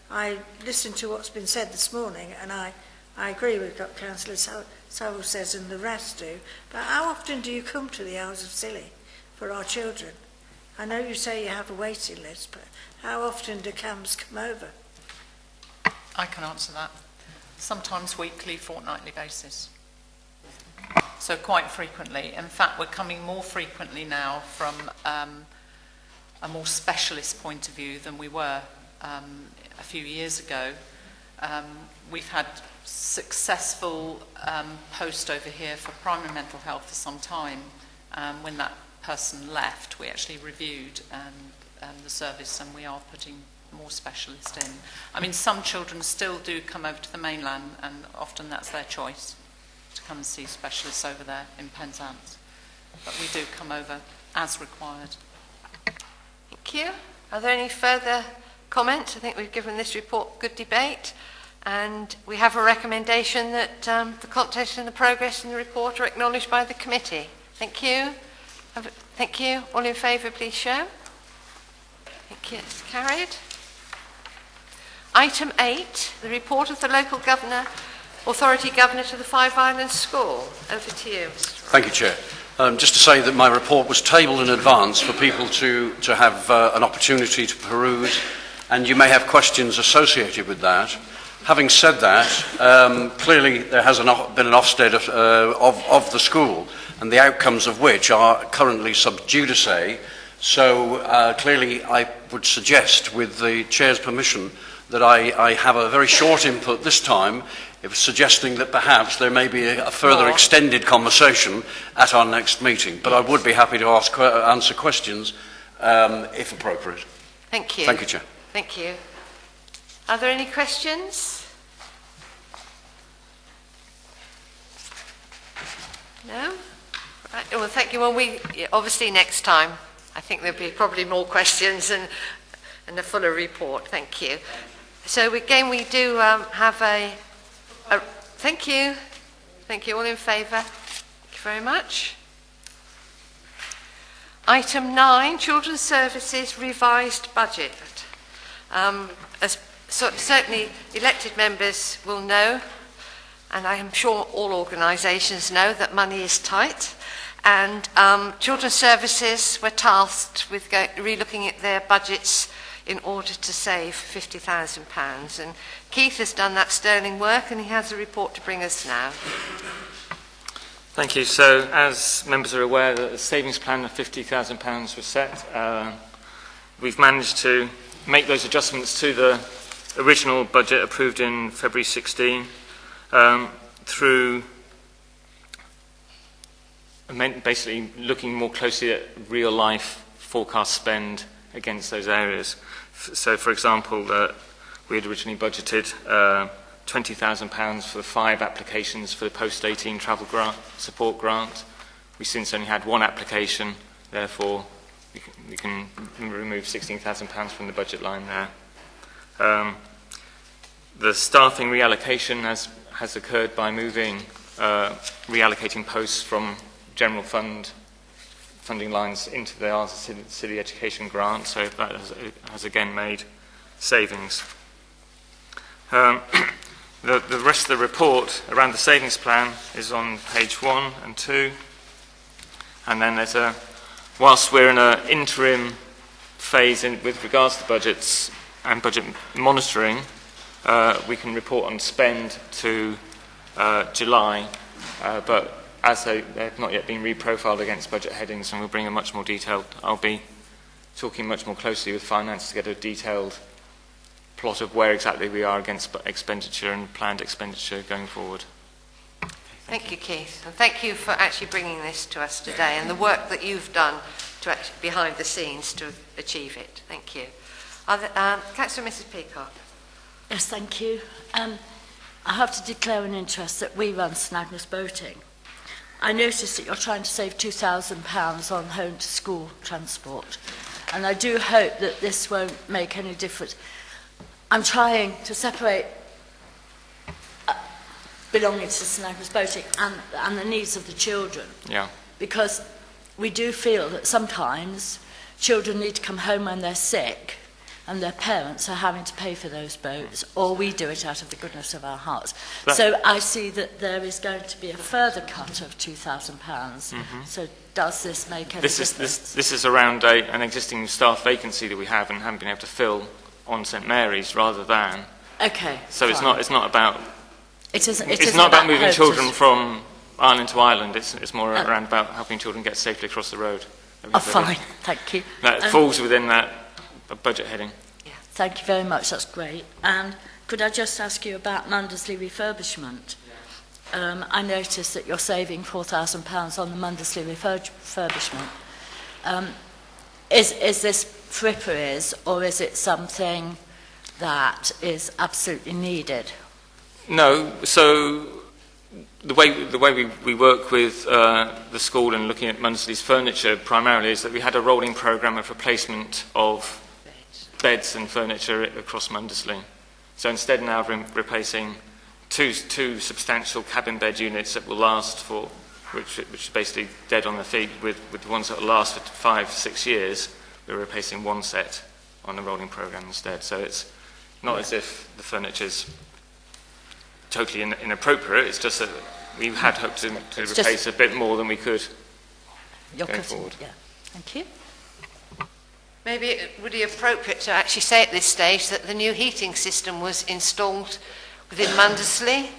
I listened to what's been said this morning, and I agree with what Councillor Saville says and the rest do, but how often do you come to the Isles of Scilly for our children? I know you say you have a waiting list, but how often do CAMS come over? I can answer that. Sometimes weekly, fortnightly basis. So quite frequently. In fact, we're coming more frequently now from a more specialist point of view than we were a few years ago. We've had successful post over here for primary mental health for some time. When that person left, we actually reviewed the service, and we are putting more specialists in. I mean, some children still do come over to the mainland, and often that's their choice to come and see specialists over there in Penzance. But we do come over as required. Thank you. Are there any further comments? I think we've given this report good debate, and we have a recommendation that the content and the progress in the report are acknowledged by the committee. Thank you. Thank you. All in favour, please show. Thank you. It's carried. Item 8, the report of the local authority governor to the Five Islands School. Over to you, Mr. Thank you, Chair. Just to say that my report was tabled in advance for people to have an opportunity to peruse, and you may have questions associated with that. Having said that, clearly there has been an Ofsted of the school, and the outcomes of which are currently sub judice. So clearly I would suggest, with the Chair's permission, that I have a very short input this time, suggesting that perhaps there may be a further extended conversation at our next meeting. But I would be happy to answer questions if appropriate. Thank you. Thank you, Chair. Thank you. Are there any questions? No? Right. Well, thank you. Well, obviously next time, I think there'll be probably more questions and a fuller report. Thank you. So again, we do have a thank you. Thank you. All in favour? Thank you very much. Item 9, Children's Services Revised Budget. Certainly elected members will know, and I am sure all organisations know, that money is tight, and Children's Services were tasked with re-looking at their budgets in order to save £50,000. And Keith has done that sterling work, and he has a report to bring us now. Thank you. So, as members are aware, the savings plan of £50,000 was set. We've managed to make those adjustments to the original budget approved in February 16 through basically looking more closely at real-life forecast spend against those areas. So, for example, we had originally budgeted £20,000 for the 5 applications for the post-18 travel support grant. We since only had 1 application, therefore we can remove £16,000 from the budget line there. The staffing reallocation has occurred by moving, reallocating posts from general funding lines into the Isles of Scilly Education grant, so that has again made savings. The rest of the report around the savings plan is on page 1 and 2. And then whilst we're in an interim phase with regards to budgets and budget monitoring, we can report on spend to July, but as they've not yet been reprofiled against budget headings, and we'll bring a much more detailed, I'll be talking much more closely with finance to get a detailed plot of where exactly we are against expenditure and planned expenditure going forward. Thank you, Keith, and thank you for actually bringing this to us today and the work that you've done to actually, behind the scenes to achieve it. Thank you. Councillor Mrs. Peacock. Yes, thank you. I have to declare an interest that we run Snagness Boating. I noticed that you're trying to save £2,000 on home-to-school transport, and I do hope that this won't make any difference. I'm trying to separate belonging to Snagness Boating and the needs of the children. Yeah. Because we do feel that sometimes children need to come home when they're sick and their parents are having to pay for those boats, or we do it out of the goodness of our hearts. So I see that there is going to be a further cut of £2,000. Mm-hmm. So does this make any difference? This is around an existing staff vacancy that we have and haven't been able to fill on St Mary's, rather than. Okay. So fine. it's not about. It's not about moving children from island to island. It's more around about helping children get safely across the road. Oh, fine. Thank you. That falls within that budget heading. Yeah. Thank you very much. That's great. And could I just ask you about Mundersley refurbishment? I noticed that you're saving £4,000 on the Mundersley refurbishment. Is this fripperies, or is it something that is absolutely needed? No. So the way we work with the school and looking at Mundersley's furniture primarily is that we had a rolling programme of replacement of beds and furniture across Mundersley. So instead now of replacing two substantial cabin bed units that will last for, which is basically dead on their feet, with the ones that will last for 5-6 years, we're replacing one set on the rolling programme instead. So it's not as if the furniture's totally inappropriate, it's just that we had hoped to replace a bit more than we could going forward. Yeah. Thank you. Maybe it would be appropriate to actually say at this stage that the new heating system was installed within Mundersley.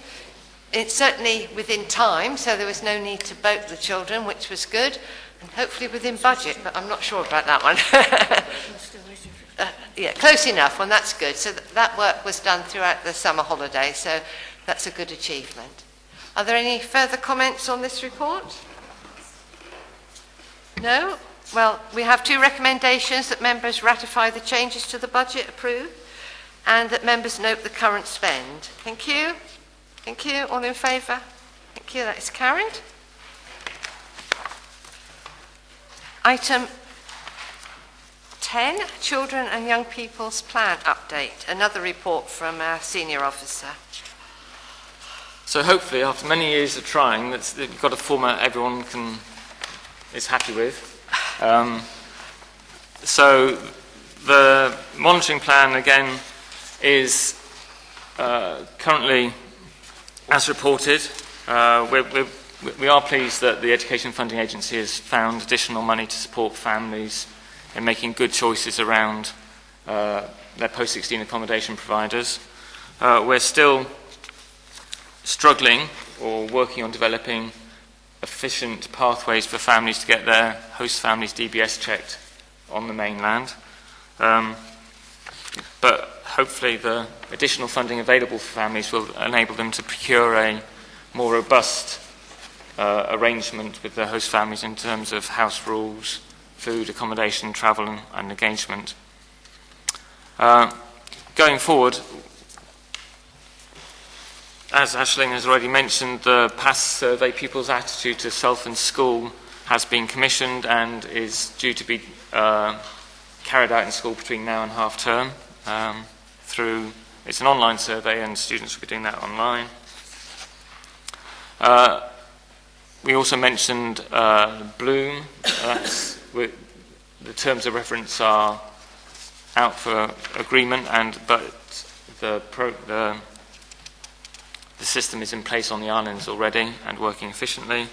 It's certainly within time, so there was no need to boat the children, which was good, and hopefully within budget, but I'm not sure about that one. Yeah, close enough. Well, that's good. So that work was done throughout the summer holiday, so that's a good achievement. Are there any further comments on this report? No? Well, we have 2 recommendations: that members ratify the changes to the budget approved, and that members note the current spend. Thank you. Thank you. All in favour? Thank you. That is carried. Item 10, Children and Young People's Plan Update. Another report from our senior officer. So hopefully, after many years of trying, you've got a format everyone is happy with. So the monitoring plan, again, is currently as reported. We are pleased that the Education Funding Agency has found additional money to support families in making good choices around their post-16 accommodation providers. We're still struggling or working on developing efficient pathways for families to get their host families DBS checked on the mainland. But hopefully the additional funding available for families will enable them to procure a more robust arrangement with their host families in terms of house rules, food, accommodation, travel and engagement. Going forward, as Aisling has already mentioned, the PASS survey, Pupils' Attitude to Self and School, has been commissioned and is due to be carried out in school between now and half term. It's an online survey and students will be doing that online. We also mentioned Bloom. The terms of reference are out for agreement, but the system is in place on the islands already and working efficiently.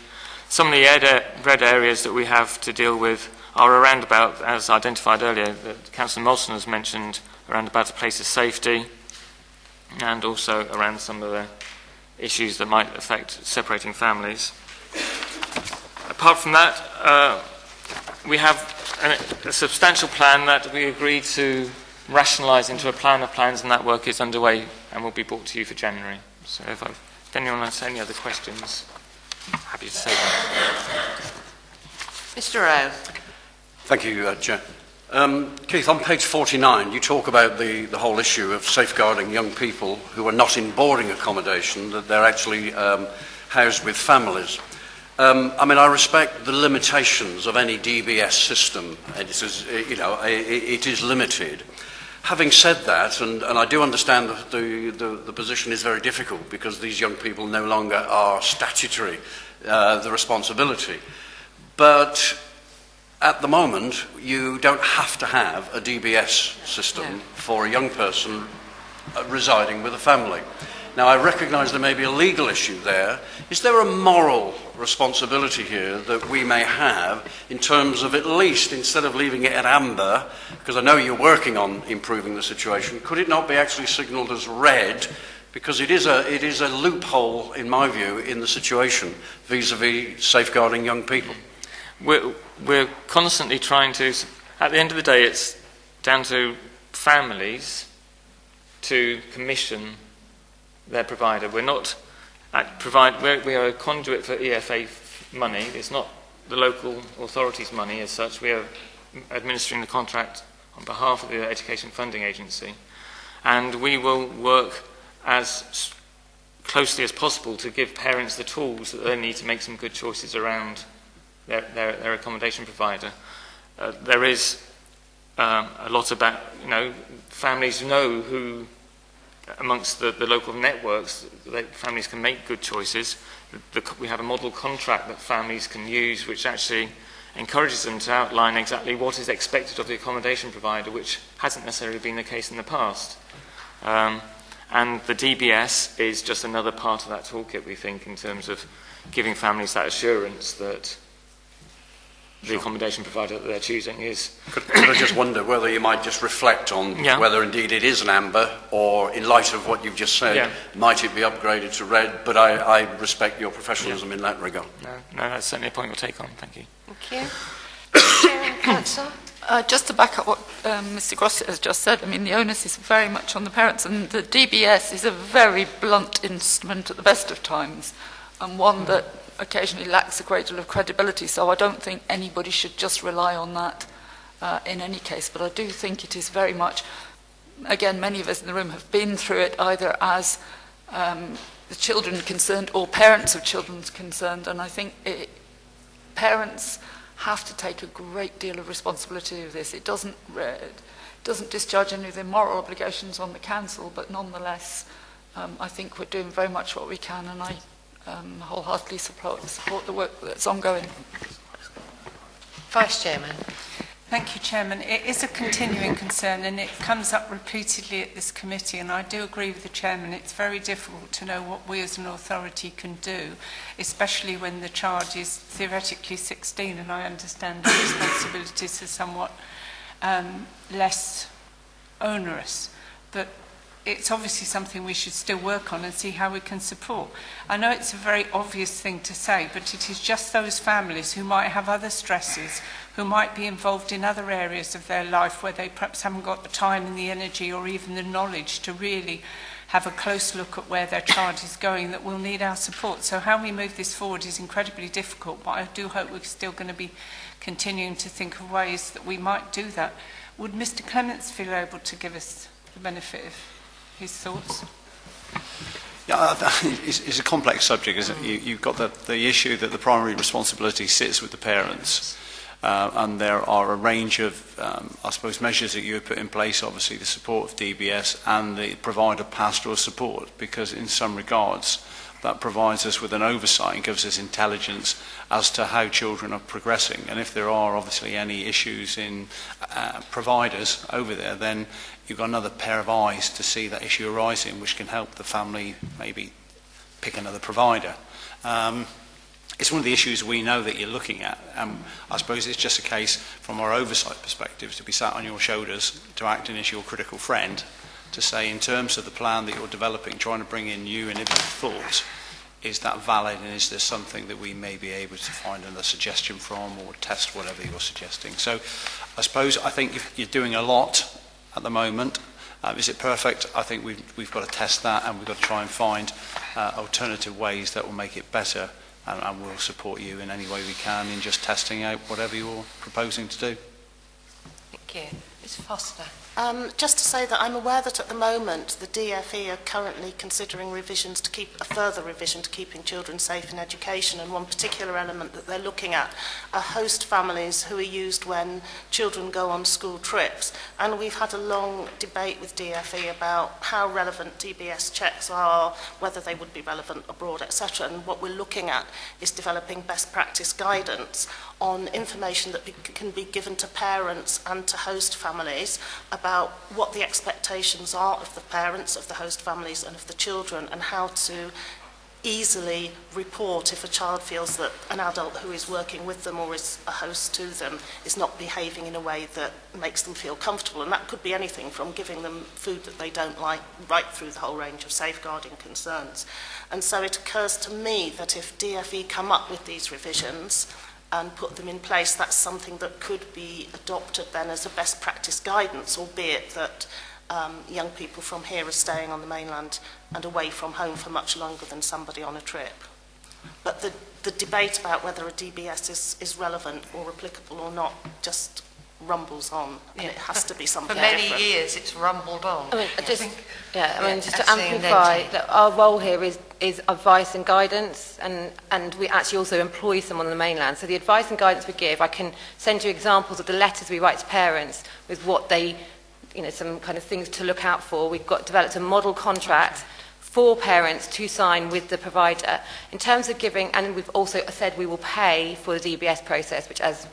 Some of the red areas that we have to deal with are around about, as identified earlier, that Councillor Molson has mentioned, around about the place of safety, and also around some of the issues that might affect separating families. Apart from that, we have a substantial plan that we agreed to rationalise into a plan of plans, and that work is underway and will be brought to you for January. So if anyone has any other questions, happy to take them. Mr. Rowe. Thank you, Chair. Keith, on page 49, you talk about the whole issue of safeguarding young people who are not in boarding accommodation, that they're actually housed with families. I respect the limitations of any DBS system. It is limited. Having said that, and I do understand that the position is very difficult because these young people no longer are statutory, the responsibility. But at the moment, you don't have to have a DBS system for a young person residing with a family. Now, I recognise there may be a legal issue there. Is there a moral responsibility here that we may have in terms of, at least, instead of leaving it at amber, because I know you're working on improving the situation, could it not be actually signalled as red? Because it is a loophole, in my view, in the situation vis-à-vis safeguarding young people. We're constantly trying to, at the end of the day, it's down to families to commission their provider. We're not we are a conduit for EFA money. It's not the local authorities' money as such. We are administering the contract on behalf of the Education Funding Agency, and we will work as closely as possible to give parents the tools that they need to make some good choices around their accommodation provider. There is a lot about, families know who, amongst the local networks, families can make good choices. We have a model contract that families can use, which actually encourages them to outline exactly what is expected of the accommodation provider, which hasn't necessarily been the case in the past. And the DBS is just another part of that toolkit, we think, in terms of giving families that assurance that the accommodation provider that they're choosing is... Could I just wonder whether you might just reflect on whether indeed it is an amber, or in light of what you've just said, might it be upgraded to red? But I respect your professionalism in that regard. No, that's certainly a point we'll take on. Thank you. Thank you. Chair and Councillor. Just to back up what Mr. Grosset has just said, I mean, the onus is very much on the parents, and the DBS is a very blunt instrument at the best of times, and one that occasionally lacks a great deal of credibility, so I don't think anybody should just rely on that in any case. But I do think it is very much, again, many of us in the room have been through it either as the children concerned or parents of children concerned, and I think parents have to take a great deal of responsibility of this. It doesn't discharge any of the moral obligations on the council, but nonetheless, I think we're doing very much what we can, and I wholeheartedly support the work that's ongoing. Vice Chairman. Thank you, Chairman. It is a continuing concern, and it comes up repeatedly at this committee, and I do agree with the Chairman. It's very difficult to know what we as an authority can do, especially when the child is theoretically 16, and I understand the responsibilities are somewhat less onerous. But it's obviously something we should still work on and see how we can support. I know it's a very obvious thing to say, but it is just those families who might have other stresses, who might be involved in other areas of their life where they perhaps haven't got the time and the energy or even the knowledge to really have a close look at where their child is going, that will need our support. So how we move this forward is incredibly difficult, but I do hope we're still going to be continuing to think of ways that we might do that. Would Mr. Clements feel able to give us the benefit of his thoughts? Yeah, it's a complex subject, isn't it? You've got the issue that the primary responsibility sits with the parents, and there are a range of, I suppose, measures that you put in place, obviously the support of DBS and the provider pastoral support, because in some regards that provides us with an oversight and gives us intelligence as to how children are progressing. And if there are obviously any issues in providers over there, then you've got another pair of eyes to see that issue arising, which can help the family maybe pick another provider. It's one of the issues we know that you're looking at. I suppose it's just a case, from our oversight perspective, to be sat on your shoulders, to act as your critical friend, to say, in terms of the plan that you're developing, trying to bring in new innovative thoughts, is that valid, and is there something that we may be able to find another suggestion from or test whatever you're suggesting? So I think if you're doing a lot at the moment. Is it perfect? I think we've got to test that, and we've got to try and find alternative ways that will make it better, and we'll support you in any way we can in just testing out whatever you're proposing to do. Thank you. Ms. Foster. Just to say that I'm aware that at the moment the DFE are currently considering revisions to a further revision to keeping children safe in education, and one particular element that they're looking at are host families who are used when children go on school trips. And we've had a long debate with DFE about how relevant DBS checks are, whether they would be relevant abroad, etc. And what we're looking at is developing best practice guidance on information that can be given to parents and to host families about what the expectations are of the parents, of the host families and of the children, and how to easily report if a child feels that an adult who is working with them or is a host to them is not behaving in a way that makes them feel comfortable. And that could be anything from giving them food that they don't like, right through the whole range of safeguarding concerns. And so it occurs to me that if DFE come up with these revisions and put them in place, that's something that could be adopted then as a best practice guidance, albeit that young people from here are staying on the mainland and away from home for much longer than somebody on a trip. But the debate about whether a DBS is relevant or applicable or not just rumbles on, and it has to be something For many different. years it's rumbled on. I mean, just to actually amplify, that our role here is advice and guidance, and we actually also employ someone on the mainland. So the advice and guidance we give, I can send you examples of the letters we write to parents with what they, some kind of things to look out for. We've developed a model contract for parents to sign with the provider. In terms of giving, and we've also said we will pay for the DBS process, which, as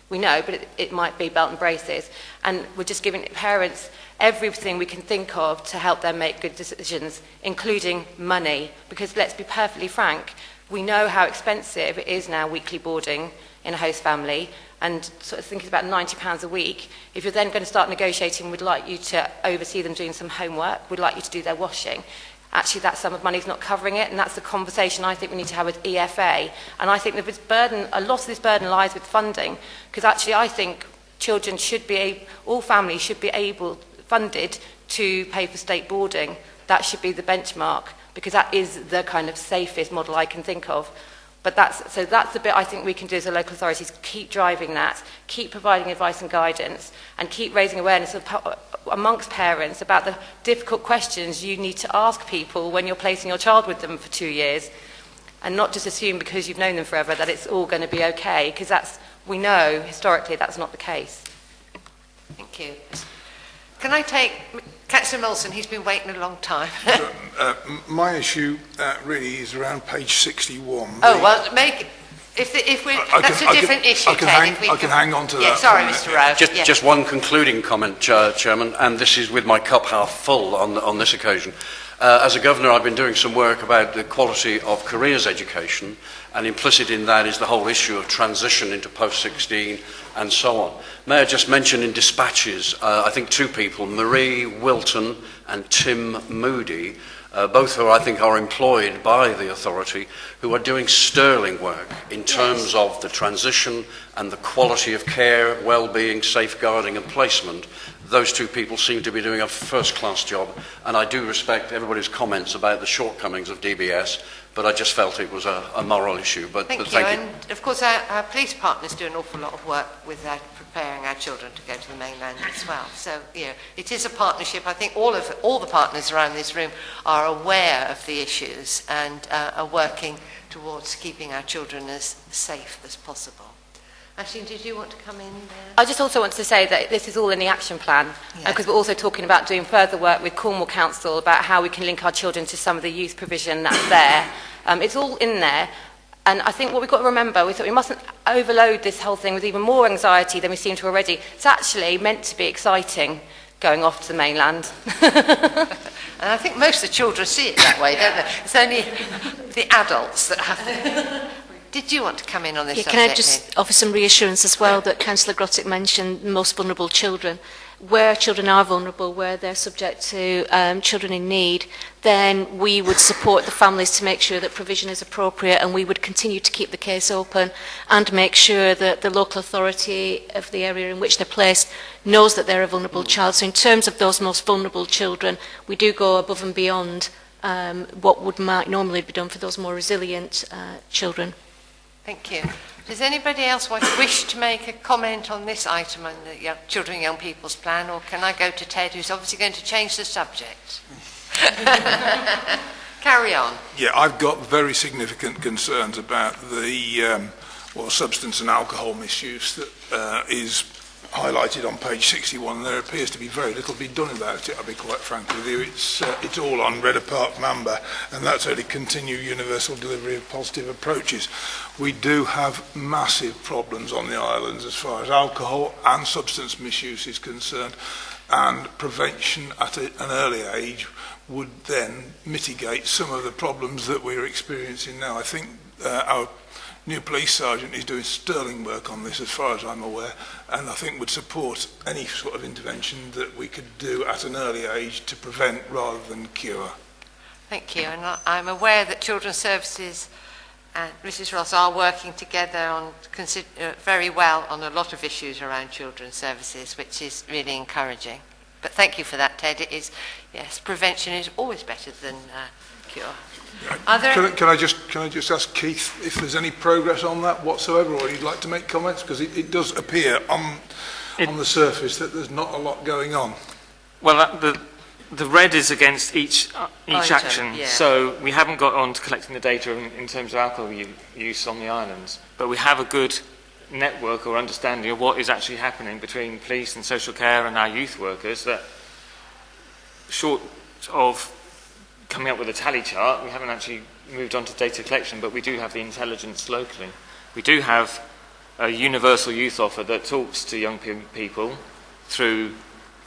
we know, but it might be belt and braces. And we're just giving parents everything we can think of to help them make good decisions, including money. Because let's be perfectly frank, we know how expensive it is now weekly boarding in a host family, and sort of thinking about £90 a week. If you're then going to start negotiating, we'd like you to oversee them doing some homework, we'd like you to do their washing. Actually, that sum of money is not covering it, and that's the conversation I think we need to have with EFA. And I think that a lot of this burden lies with funding, because actually I think children should be, all families should be funded to pay for state boarding. That should be the benchmark, because that is the kind of safest model I can think of. But that's the bit I think we can do as a local authorities, keep driving that, keep providing advice and guidance, and keep raising awareness amongst parents about the difficult questions you need to ask people when you're placing your child with them for 2 years, and not just assume because you've known them forever that it's all going to be okay, because we know historically that's not the case. Thank you. Can I take Councillor Molson? He's been waiting a long time. My issue really is around page 61. Oh, well, that's a different issue, I can hang on to that. Sorry, Mr. Rowe. Just one concluding comment, Chairman, and this is with my cup half full on this occasion. As a governor, I've been doing some work about the quality of careers education, and implicit in that is the whole issue of transition into post-16 and so on. May I just mention in dispatches, I think 2 people, Marie Wilton and Tim Moody, both who I think are employed by the authority, who are doing sterling work in terms of the transition and the quality of care, well-being, safeguarding and placement. Those 2 people seem to be doing a first-class job, and I do respect everybody's comments about the shortcomings of DBS, but I just felt it was a moral issue. Thank you. And of course our police partners do an awful lot of work with preparing our children to go to the mainland as well. So, it is a partnership. I think all the partners around this room are aware of the issues and are working towards keeping our children as safe as possible. Ashley, did you want to come in there? I just also want to say that this is all in the action plan, because we're also talking about doing further work with Cornwall Council about how we can link our children to some of the youth provision that's there. It's all in there, and I think what we've got to remember is that we mustn't overload this whole thing with even more anxiety than we seem to already. It's actually meant to be exciting going off to the mainland. And I think most of the children see it that way, don't they? It's only the adults that have... Did you want to come in on this subject? Can I just offer some reassurance as well that Councillor Grottick mentioned most vulnerable children. Where children are vulnerable, where they're subject to children in need, then we would support the families to make sure that provision is appropriate, and we would continue to keep the case open and make sure that the local authority of the area in which they're placed knows that they're a vulnerable child. So in terms of those most vulnerable children, we do go above and beyond what might normally be done for those more resilient children. Thank you. Does anybody else wish to make a comment on this item on the Children and Young People's Plan, or can I go to Ted, who's obviously going to change the subject? Carry on. Yeah, I've got very significant concerns about the substance and alcohol misuse that is highlighted on page 61. There appears to be very little being done about it, I'll be quite frank with you. It's all on Redder Park Mamba, and that's only continue universal delivery of positive approaches. We do have massive problems on the islands as far as alcohol and substance misuse is concerned, and prevention at an early age would then mitigate some of the problems that we're experiencing now. I think our new police sergeant is doing sterling work on this as far as I'm aware, and I think would support any sort of intervention that we could do at an early age to prevent rather than cure. Thank you, and I'm aware that Children's Services and Mrs Ross are working together on very well on a lot of issues around Children's Services, which is really encouraging. But thank you for that, Ted. It is, yes, prevention is always better than cure. Can I just ask Keith if there's any progress on that whatsoever, or he'd like to make comments, because it does appear on the surface that there's not a lot going on. Well, the red is against each action, yeah. So we haven't got on to collecting the data in terms of alcohol use on the islands, but we have a good network or understanding of what is actually happening between police and social care and our youth workers, that short of coming up with a tally chart, we haven't actually moved on to data collection, but we do have the intelligence locally. We do have a universal youth offer that talks to young people through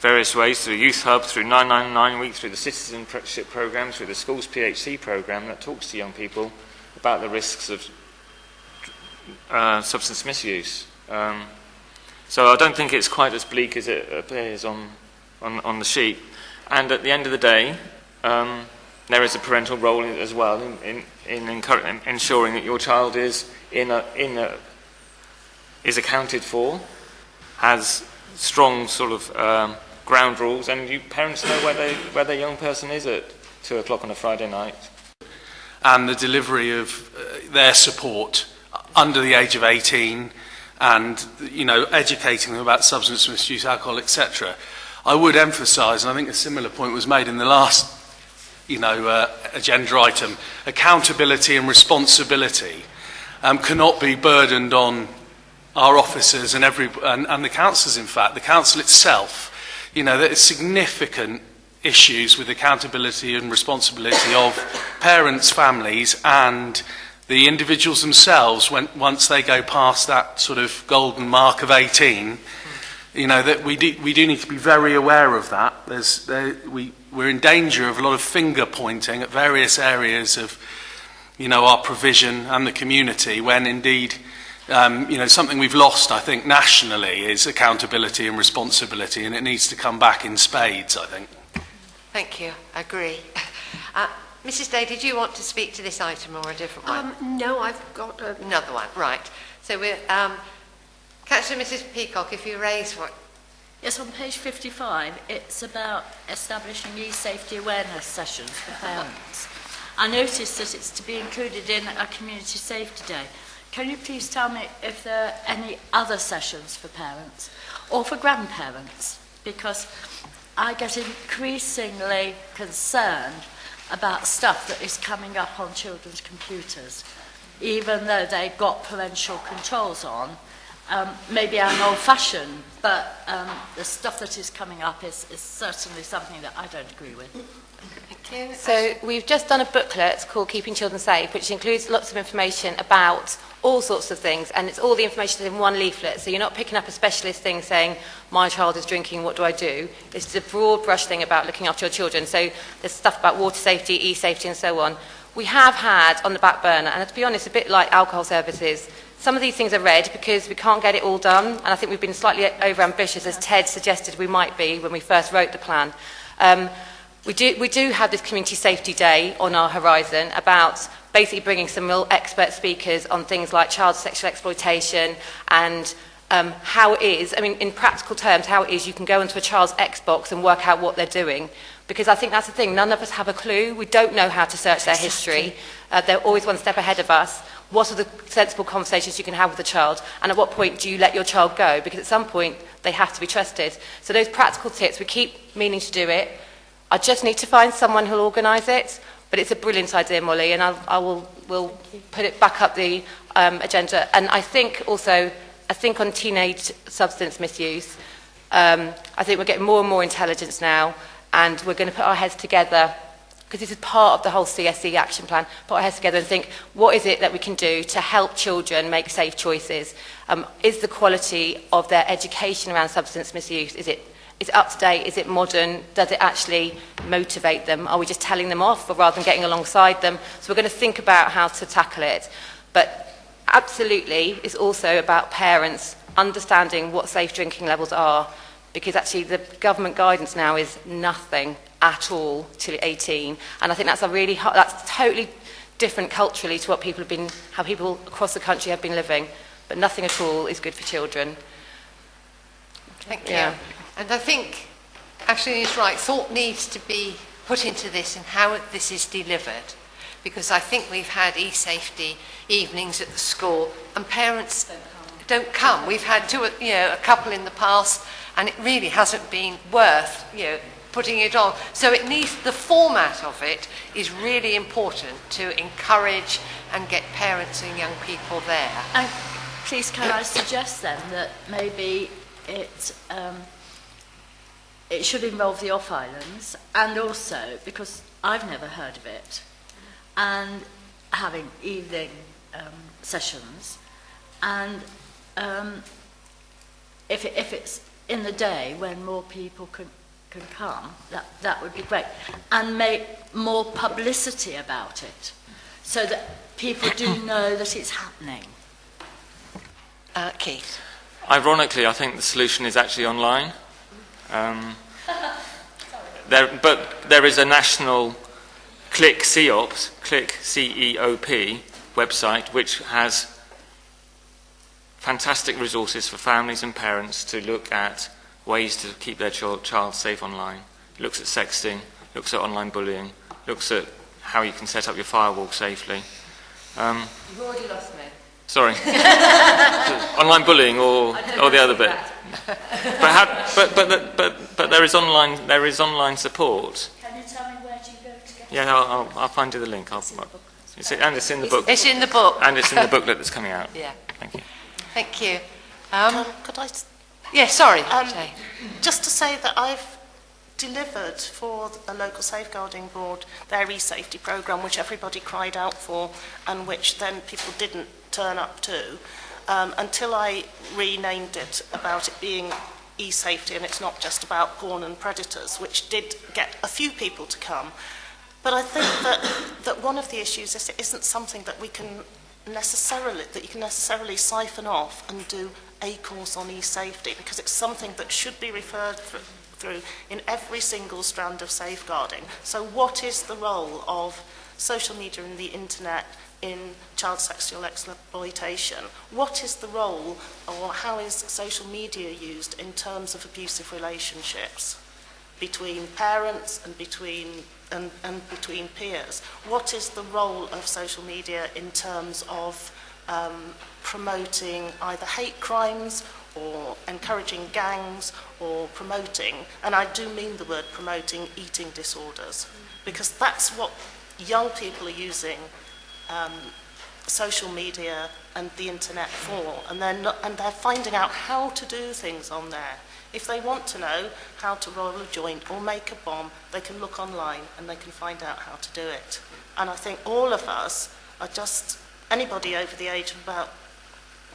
various ways, through Youth Hub, through 999 Week, through the citizenship programme, through the schools PHC programme, that talks to young people about the risks of substance misuse. So I don't think it's quite as bleak as it appears on the sheet. And at the end of the day, there is a parental role as well in ensuring that your child is is accounted for, has strong sort of ground rules, and you parents know where their young person is at 2 o'clock on a Friday night. And the delivery of their support under the age of 18 and, you know, educating them about substance misuse, alcohol, etc. I would emphasise, and I think a similar point was made in the last, agenda item, accountability and responsibility cannot be burdened on our officers and the councillors, in fact. The council itself, there are significant issues with accountability and responsibility of parents, families, and the individuals themselves once they go past that sort of golden mark of 18. That we do need to be very aware of that. We're in danger of a lot of finger pointing at various areas of, our provision and the community, when indeed, something we've lost, I think, nationally is accountability and responsibility, and it needs to come back in spades, I think. Thank you. I agree. Mrs. Day, did you want to speak to this item or a different one? No, I've got another one. Right. So we're Councillor Mrs. Peacock, if you raise what. Yes, on page 55, it's about establishing e-safety awareness sessions for parents. I noticed that it's to be included in a community safety day. Can you please tell me if there are any other sessions for parents or for grandparents? Because I get increasingly concerned about stuff that is coming up on children's computers, even though they've got parental controls on. Maybe I'm old-fashioned, but the stuff that is coming up is certainly something that I don't agree with. Thank you. So we've just done a booklet called Keeping Children Safe, which includes lots of information about all sorts of things, and it's all the information in one leaflet, so you're not picking up a specialist thing saying, my child is drinking, what do I do? It's a broad brush thing about looking after your children. So there's stuff about water safety, e-safety and so on. We have had on the back burner, and to be honest, a bit like alcohol services, some of these things are red because we can't get it all done, and I think we've been slightly over-ambitious, as Ted suggested we might be when we first wrote the plan. We do have this Community Safety Day on our horizon about basically bringing some real expert speakers on things like child sexual exploitation and how it is, in practical terms, how it is you can go into a child's Xbox and work out what they're doing. Because I think that's the thing, none of us have a clue. We don't know how to search their history. They're always one step ahead of us. What are the sensible conversations you can have with a child? And at what point do you let your child go? Because at some point, they have to be trusted. So those practical tips, we keep meaning to do it. I just need to find someone who'll organise it. But it's a brilliant idea, Molly, and we'll put it back up the agenda. And I think also, on teenage substance misuse, I think we're getting more and more intelligence now, and we're going to put our heads together, because this is part of the whole CSE action plan, put our heads together and think, what is it that we can do to help children make safe choices? Is the quality of their education around substance misuse, is it up to date? Is it modern? Does it actually motivate them? Are we just telling them off rather than getting alongside them? So we're going to think about how to tackle it. But absolutely, it's also about parents understanding what safe drinking levels are, because actually the government guidance now is nothing at all till 18. And I think that's that's totally different culturally to what how people across the country have been living. But nothing at all is good for children. Thank you. And I think, actually it's right, thought needs to be put into this and how this is delivered. Because I think we've had e-safety evenings at the school and parents don't come. We've had a couple in the past, and it really hasn't been worth, putting it on. So the format of it is really important to encourage and get parents and young people there. And please, can I suggest then that maybe it should involve the off islands, and also, because I've never heard of it, and having evening sessions, and if it's in the day when more people can come, that would be great, and make more publicity about it, so that people do know that it's happening. Keith. Ironically, I think the solution is actually online. But there is a national Click CEOP website which has fantastic resources for families and parents to look at ways to keep their child safe online. It looks at sexting, looks at online bullying, looks at how you can set up your firewall safely. You've already lost me. Sorry. Online bullying or the other bit. But there is online support. Can you tell me where do you go to get Yeah, I'll find you the link. It's in the book. It's in the book. And it's in the booklet that's coming out. Yeah. Thank you. Thank you. Could I... Yeah, sorry. Just to say that I've delivered for a local safeguarding board their e-safety programme, which everybody cried out for and which then people didn't turn up to, until I renamed it about it being e-safety and it's not just about porn and predators, which did get a few people to come. But I think that one of the issues is it isn't something that you can necessarily siphon off and do a course on e-safety, because it's something that should be referred through in every single strand of safeguarding. So what is the role of social media and the internet in child sexual exploitation? What is the role, or how is social media used in terms of abusive relationships between parents and between peers? What is the role of social media in terms of promoting either hate crimes or encouraging gangs or promoting, and I do mean the word promoting, eating disorders, because that's what young people are using social media and the internet for, and they're finding out how to do things on there. If they want to know how to roll a joint or make a bomb, they can look online and they can find out how to do it. And I think all of us are just, anybody over the age of about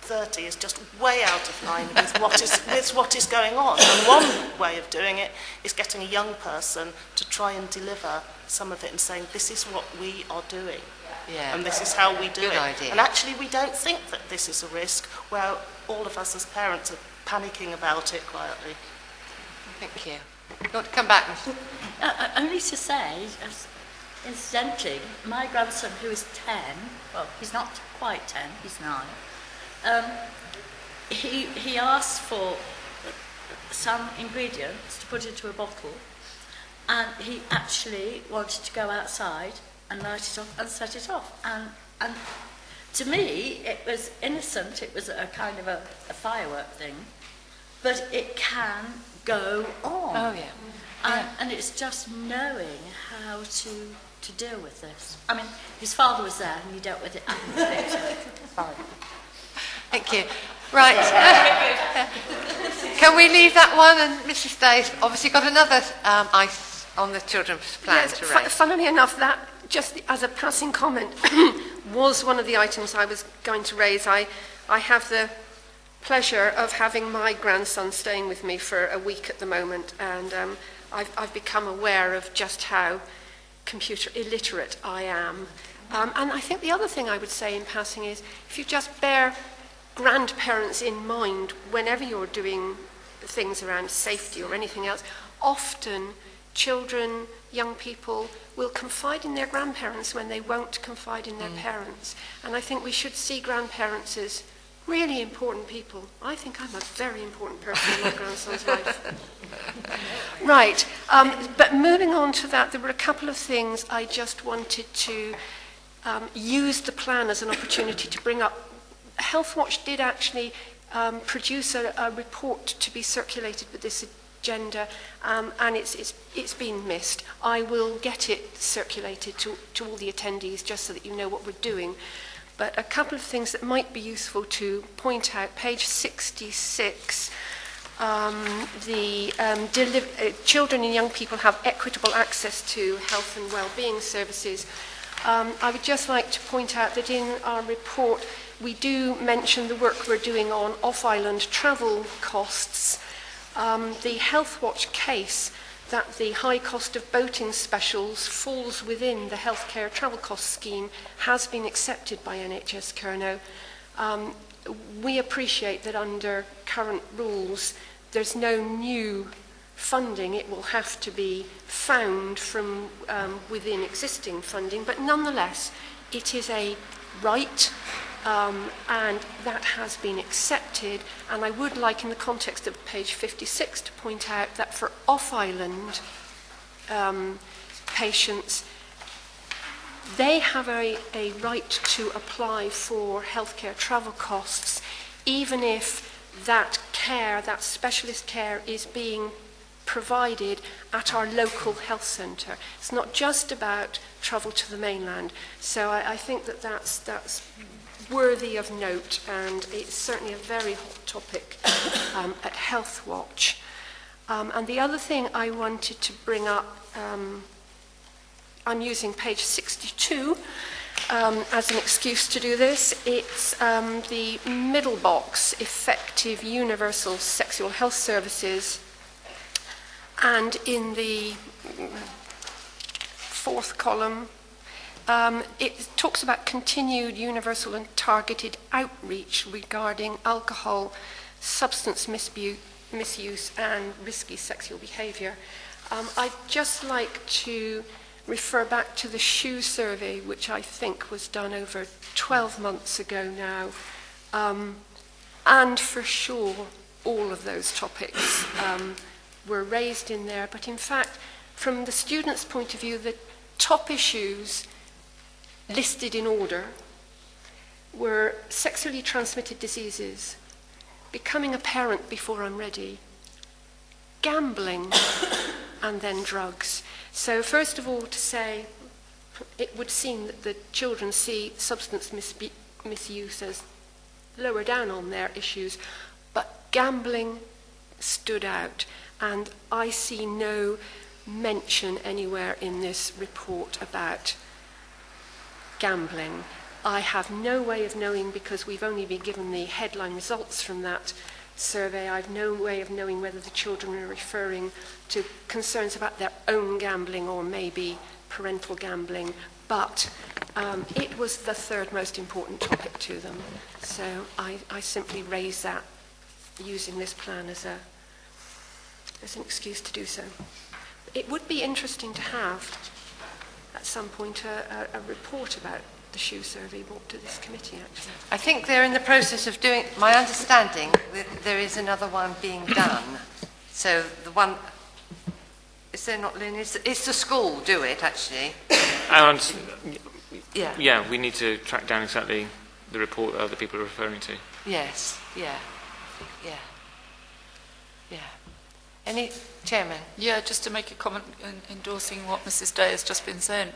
30 is just way out of line with what is going on. And one way of doing it is getting a young person to try and deliver some of it and saying, this is what we are doing. Yeah. And this is how we do Good it. idea. And actually we don't think that this is a risk, where all of us as parents are panicking about it quietly. Thank you. You want to come back? Only to say, incidentally, my grandson, who is 10, well, he's not quite 10, he's 9, he asked for some ingredients to put into a bottle, and he actually wanted to go outside and light it off and set it off. And to me, it was innocent. It was a kind of a firework thing, but it can go on. Oh, yeah. And it's just knowing how to deal with this. I mean, his father was there and he dealt with it. Fine. Thank you. Right. Can we leave that one? And Mrs. Day's obviously got another ice on the children's plan Yes, to raise. funnily enough, that, just as a passing comment, was one of the items I was going to raise. I have the pleasure of having my grandson staying with me for a week at the moment, and I've become aware of just how computer illiterate I am. And I think the other thing I would say in passing is, if you just bear grandparents in mind whenever you're doing things around safety or anything else, often children, young people will confide in their grandparents when they won't confide in their parents. And I think we should see grandparents as really important people. I think I'm a very important person in my grandson's life. Right, but moving on to that, there were a couple of things I just wanted to use the plan as an opportunity to bring up. Healthwatch did actually produce a report to be circulated with this agenda, and it's been missed. I will get it circulated to all the attendees just so that you know what we're doing. But a couple of things that might be useful to point out. Page 66, children and young people have equitable access to health and well-being services. I would just like to point out that in our report we do mention the work we're doing on off-island travel costs. The Healthwatch case that the high cost of boating specials falls within the healthcare travel cost scheme has been accepted by NHS Kernow. We appreciate that under current rules there's no new funding. It will have to be found from within existing funding, but nonetheless it is a right and that has been accepted. And I would like, in the context of page 56, to point out that for off-island patients, they have a right to apply for healthcare travel costs, even if that care, that specialist care, is being provided at our local health centre. It's not just about travel to the mainland. So I think that that's worthy of note, and it's certainly a very hot topic at Health Watch. And the other thing I wanted to bring up, I'm using page 62 as an excuse to do this. It's the middle box, effective universal sexual health services. And in the fourth column, it talks about continued universal and targeted outreach regarding alcohol, substance misuse, and risky sexual behaviour. I'd just like to refer back to the SHU survey, which I think was done over 12 months ago now. And for sure, all of those topics were raised in there. But in fact, from the students' point of view, the top issues listed in order were sexually transmitted diseases, becoming a parent before I'm ready, gambling, and then drugs. So first of all, to say, it would seem that the children see substance misuse as lower down on their issues, but gambling stood out, and I see no mention anywhere in this report about gambling. I have no way of knowing, because we've only been given the headline results from that survey. I've no way of knowing whether the children are referring to concerns about their own gambling or maybe parental gambling, but it was the third most important topic to them. So I simply raise that using this plan as an excuse to do so. It would be interesting to have at some point a report about the SHU survey brought to this committee, actually. I think they're in the process of doing, my understanding, that there is another one being done. So the one, is there not, Lynn? It's the school do it, actually. And Yeah. yeah, we need to track down exactly the report other people are referring to. Yes, yeah. Any, Chairman? Yeah, just to make a comment endorsing what Mrs. Day has just been saying.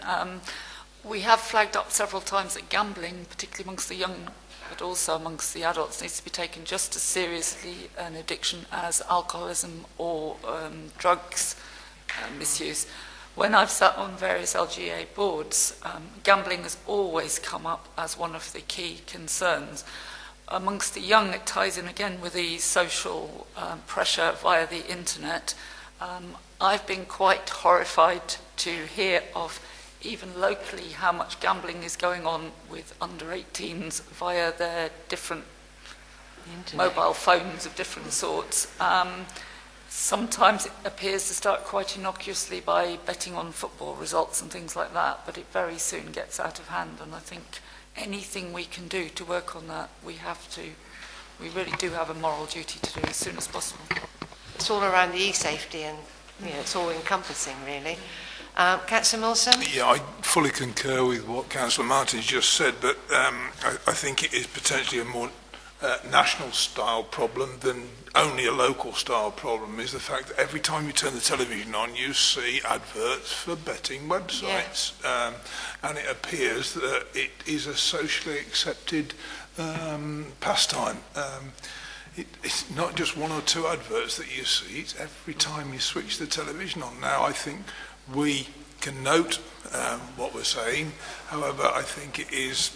We have flagged up several times that gambling, particularly amongst the young, but also amongst the adults, needs to be taken just as seriously an addiction as alcoholism or drugs misuse. When I've sat on various LGA boards, gambling has always come up as one of the key concerns. Amongst the young, it ties in again with the social pressure via the internet. I've been quite horrified to hear of, even locally, how much gambling is going on with under 18s via their different mobile phones of different sorts. Sometimes it appears to start quite innocuously by betting on football results and things like that, but it very soon gets out of hand, and I think anything we can do to work on that, we really do have a moral duty to do as soon as possible. It's all around the e-safety, and it's all encompassing, really. Councillor Milsom? Yeah, I fully concur with what Councillor Martin's just said, but I think it is potentially a more national style problem than only a local style problem, is the fact that every time you turn the television on you see adverts for betting websites. Yeah. And it appears that it is a socially accepted pastime. It's not just one or two adverts that you see, it's every time you switch the television on. Now I think we can note what we're saying, however I think it is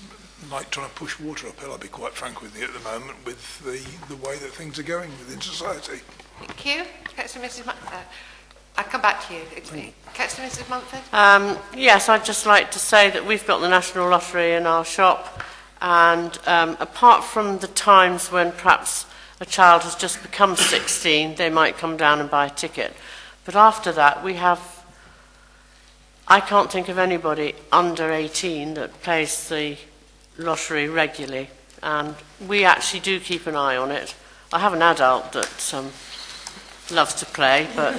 like trying to push water uphill, I'll be quite frank with you at the moment, with the way that things are going within society. Thank you. Councillor Mrs. I'll come back to you. Councillor Mrs. Mumford? Yes, I'd just like to say that we've got the National Lottery in our shop, and apart from the times when perhaps a child has just become 16, they might come down and buy a ticket. But after that, I can't think of anybody under 18 that plays the lottery regularly. and we actually do keep an eye on it. I have an adult that loves to play, but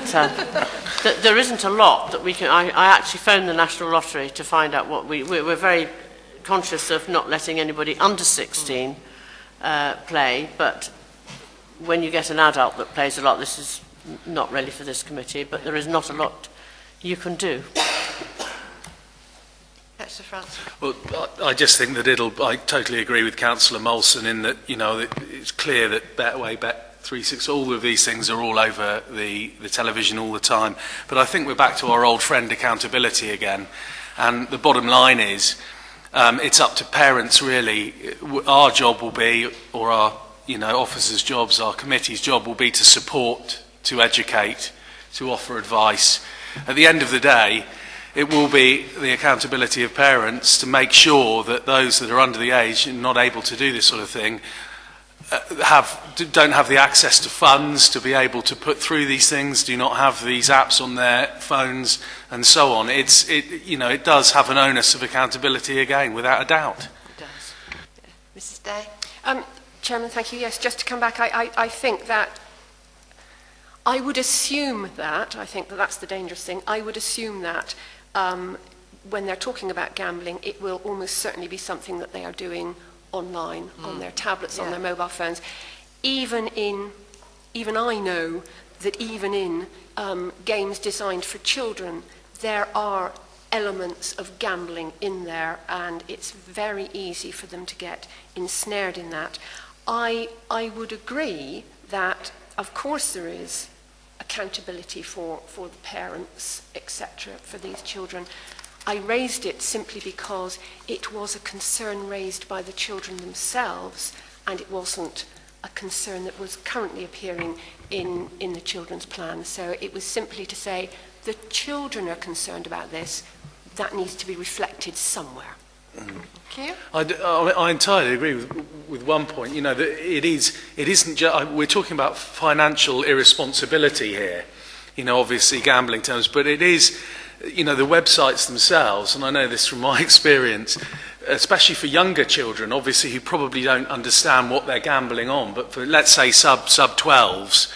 there isn't a lot that we can... I actually phoned the National Lottery to find out what we're very conscious of not letting anybody under 16 play, but when you get an adult that plays a lot, this is not really for this committee, but there is not a lot you can do. That's the front. Well, I just think that I totally agree with Councillor Molson in that, you know, it's clear that Betway, Bet360, all of these things are all over the television all the time. But I think we're back to our old friend accountability again. And the bottom line is, it's up to parents really. Our job will be, or our officers' jobs, our committee's job will be to support, to educate, to offer advice. At the end of the day, it will be the accountability of parents to make sure that those that are under the age and not able to do this sort of thing don't have the access to funds to be able to put through these things, do not have these apps on their phones and so on. It does have an onus of accountability again, without a doubt. It does. Yeah. Mrs. Day? Chairman, thank you. Yes, just to come back, I think that I would assume that, I think that that's the dangerous thing, I would assume that when they're talking about gambling, it will almost certainly be something that they are doing online, on their tablets, on their mobile phones. Even I know that even in games designed for children, there are elements of gambling in there, and it's very easy for them to get ensnared in that. I would agree that, of course, there is accountability for the parents, etc., for these children. I raised it simply because it was a concern raised by the children themselves, and it wasn't a concern that was currently appearing in the children's plan. So it was simply to say the children are concerned about this. That needs to be reflected somewhere. Thank you. I entirely agree with one point. You know, that it isn't just, we're talking about financial irresponsibility here. You know, obviously gambling terms, but it is, you know, the websites themselves, and I know this from my experience, especially for younger children, obviously, who probably don't understand what they're gambling on, but for, let's say, sub-12s,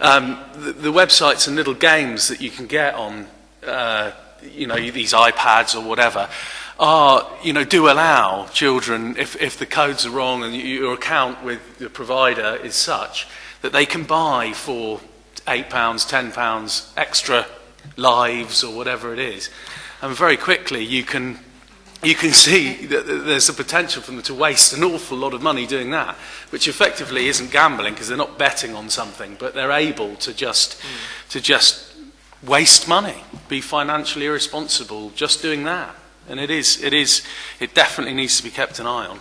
the websites and little games that you can get on, you know, these iPads or whatever, do allow children, if the codes are wrong and your account with the provider is such, that they can buy for £8, £10 extra lives or whatever it is. And very quickly you can see that there's a potential for them to waste an awful lot of money doing that, which effectively isn't gambling because they're not betting on something, but they're able to just waste money, be financially irresponsible just doing that. And it definitely needs to be kept an eye on.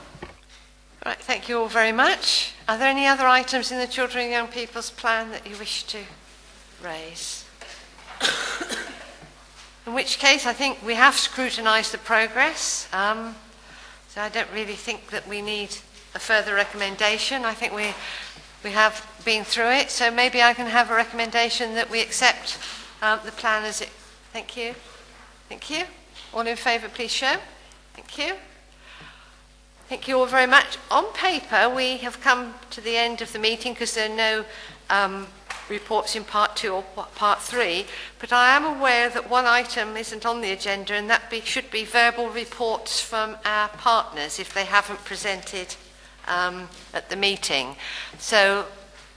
Right, thank you all very much. Are there any other items in the Children and Young People's Plan that you wish to raise? In which case, I think we have scrutinised the progress. So I don't really think that we need a further recommendation. I think we have been through it. So maybe I can have a recommendation that we accept the plan as it. Thank you. Thank you. All in favour, please show. Thank you. Thank you all very much. On paper, we have come to the end of the meeting because there are no reports in part 2 or part 3, but I am aware that one item isn't on the agenda, and that should be verbal reports from our partners if they haven't presented at the meeting. So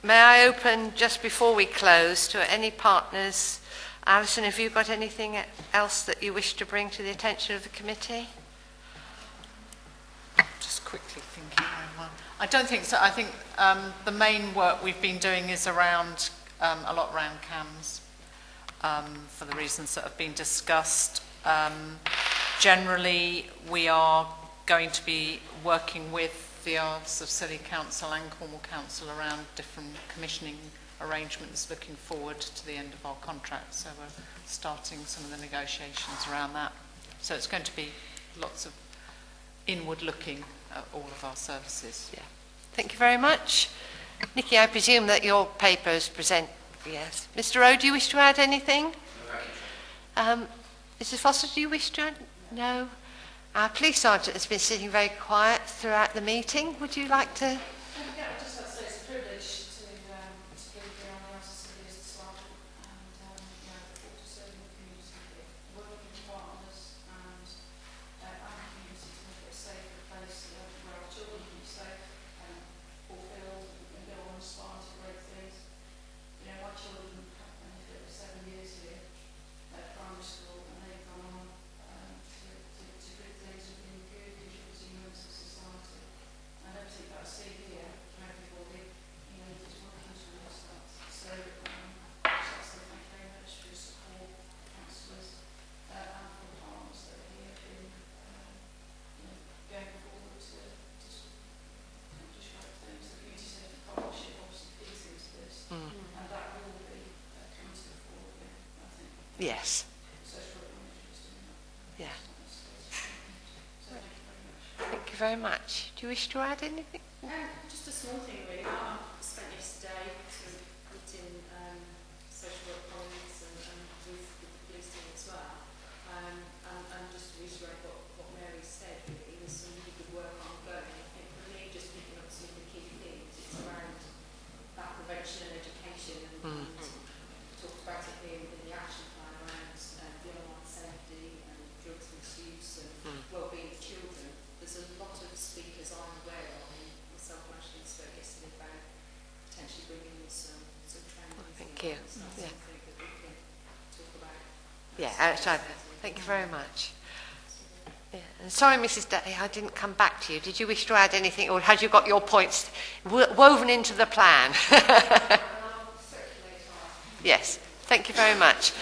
may I open just before we close to any partners? Alison, have you got anything else that you wish to bring to the attention of the committee? Just quickly thinking. I don't think so. I think the main work we've been doing is around a lot around CAMS for the reasons that have been discussed. Generally, we are going to be working with the Isles of Scilly Council and Cornwall Council around different commissioning arrangements looking forward to the end of our contract. So we're starting some of the negotiations around that. So it's going to be lots of inward looking at all of our services. Yeah. Thank you very much. Nikki, I presume that your papers present, yes. Mr. Rowe, do you wish to add anything? Mrs. Foster, do you wish to add? No. Our police sergeant has been sitting very quiet throughout the meeting. Would you like to? Yeah, I'd just like to say it's a privilege to be here on the House of City as the sergeant and to serve in the community, working with partners and the community to make it a safer place where our children can be safe and fulfilled and go on and aspire to great things. You know, my children have only got 7 years here at primary school and they've gone on to good things and been good contributing members of society. I don't think that I see here from everybody, you know, that's working towards that. So, I'd say thank you very much for your support, councillors, and for the partners that are here in, going forward to accomplish great things. The Community Safety Partnership obviously feeds into this, and that will be coming to the fore again, I think. Yes. Social work managers doing that. Yeah. So thank you very much. Thank you very much. Do you wish to add anything? Just a small thing really. I spent yesterday sort of meeting social work colleagues and with the police team as well. And just to reiterate what Mary said, really, there's some really good work ongoing. I think for me, just picking up some of the key things, it's around that prevention and education and talked about it in the action plan around the online safety and drugs misuse and wellbeing of children. There's a lot of speakers I'm aware of, and myself and Ashley spoke yesterday about potentially bringing in some training. Thank you. Yeah. Something that we can talk about. Yeah, outside. Thank you very much. Yeah. And sorry, Mrs. Day, I didn't come back to you. Did you wish to add anything, or had you got your points woven into the plan? Yes. Thank you very much.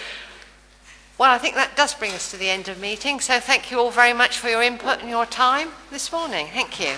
Well, I think that does bring us to the end of the meeting. So thank you all very much for your input and your time this morning. Thank you.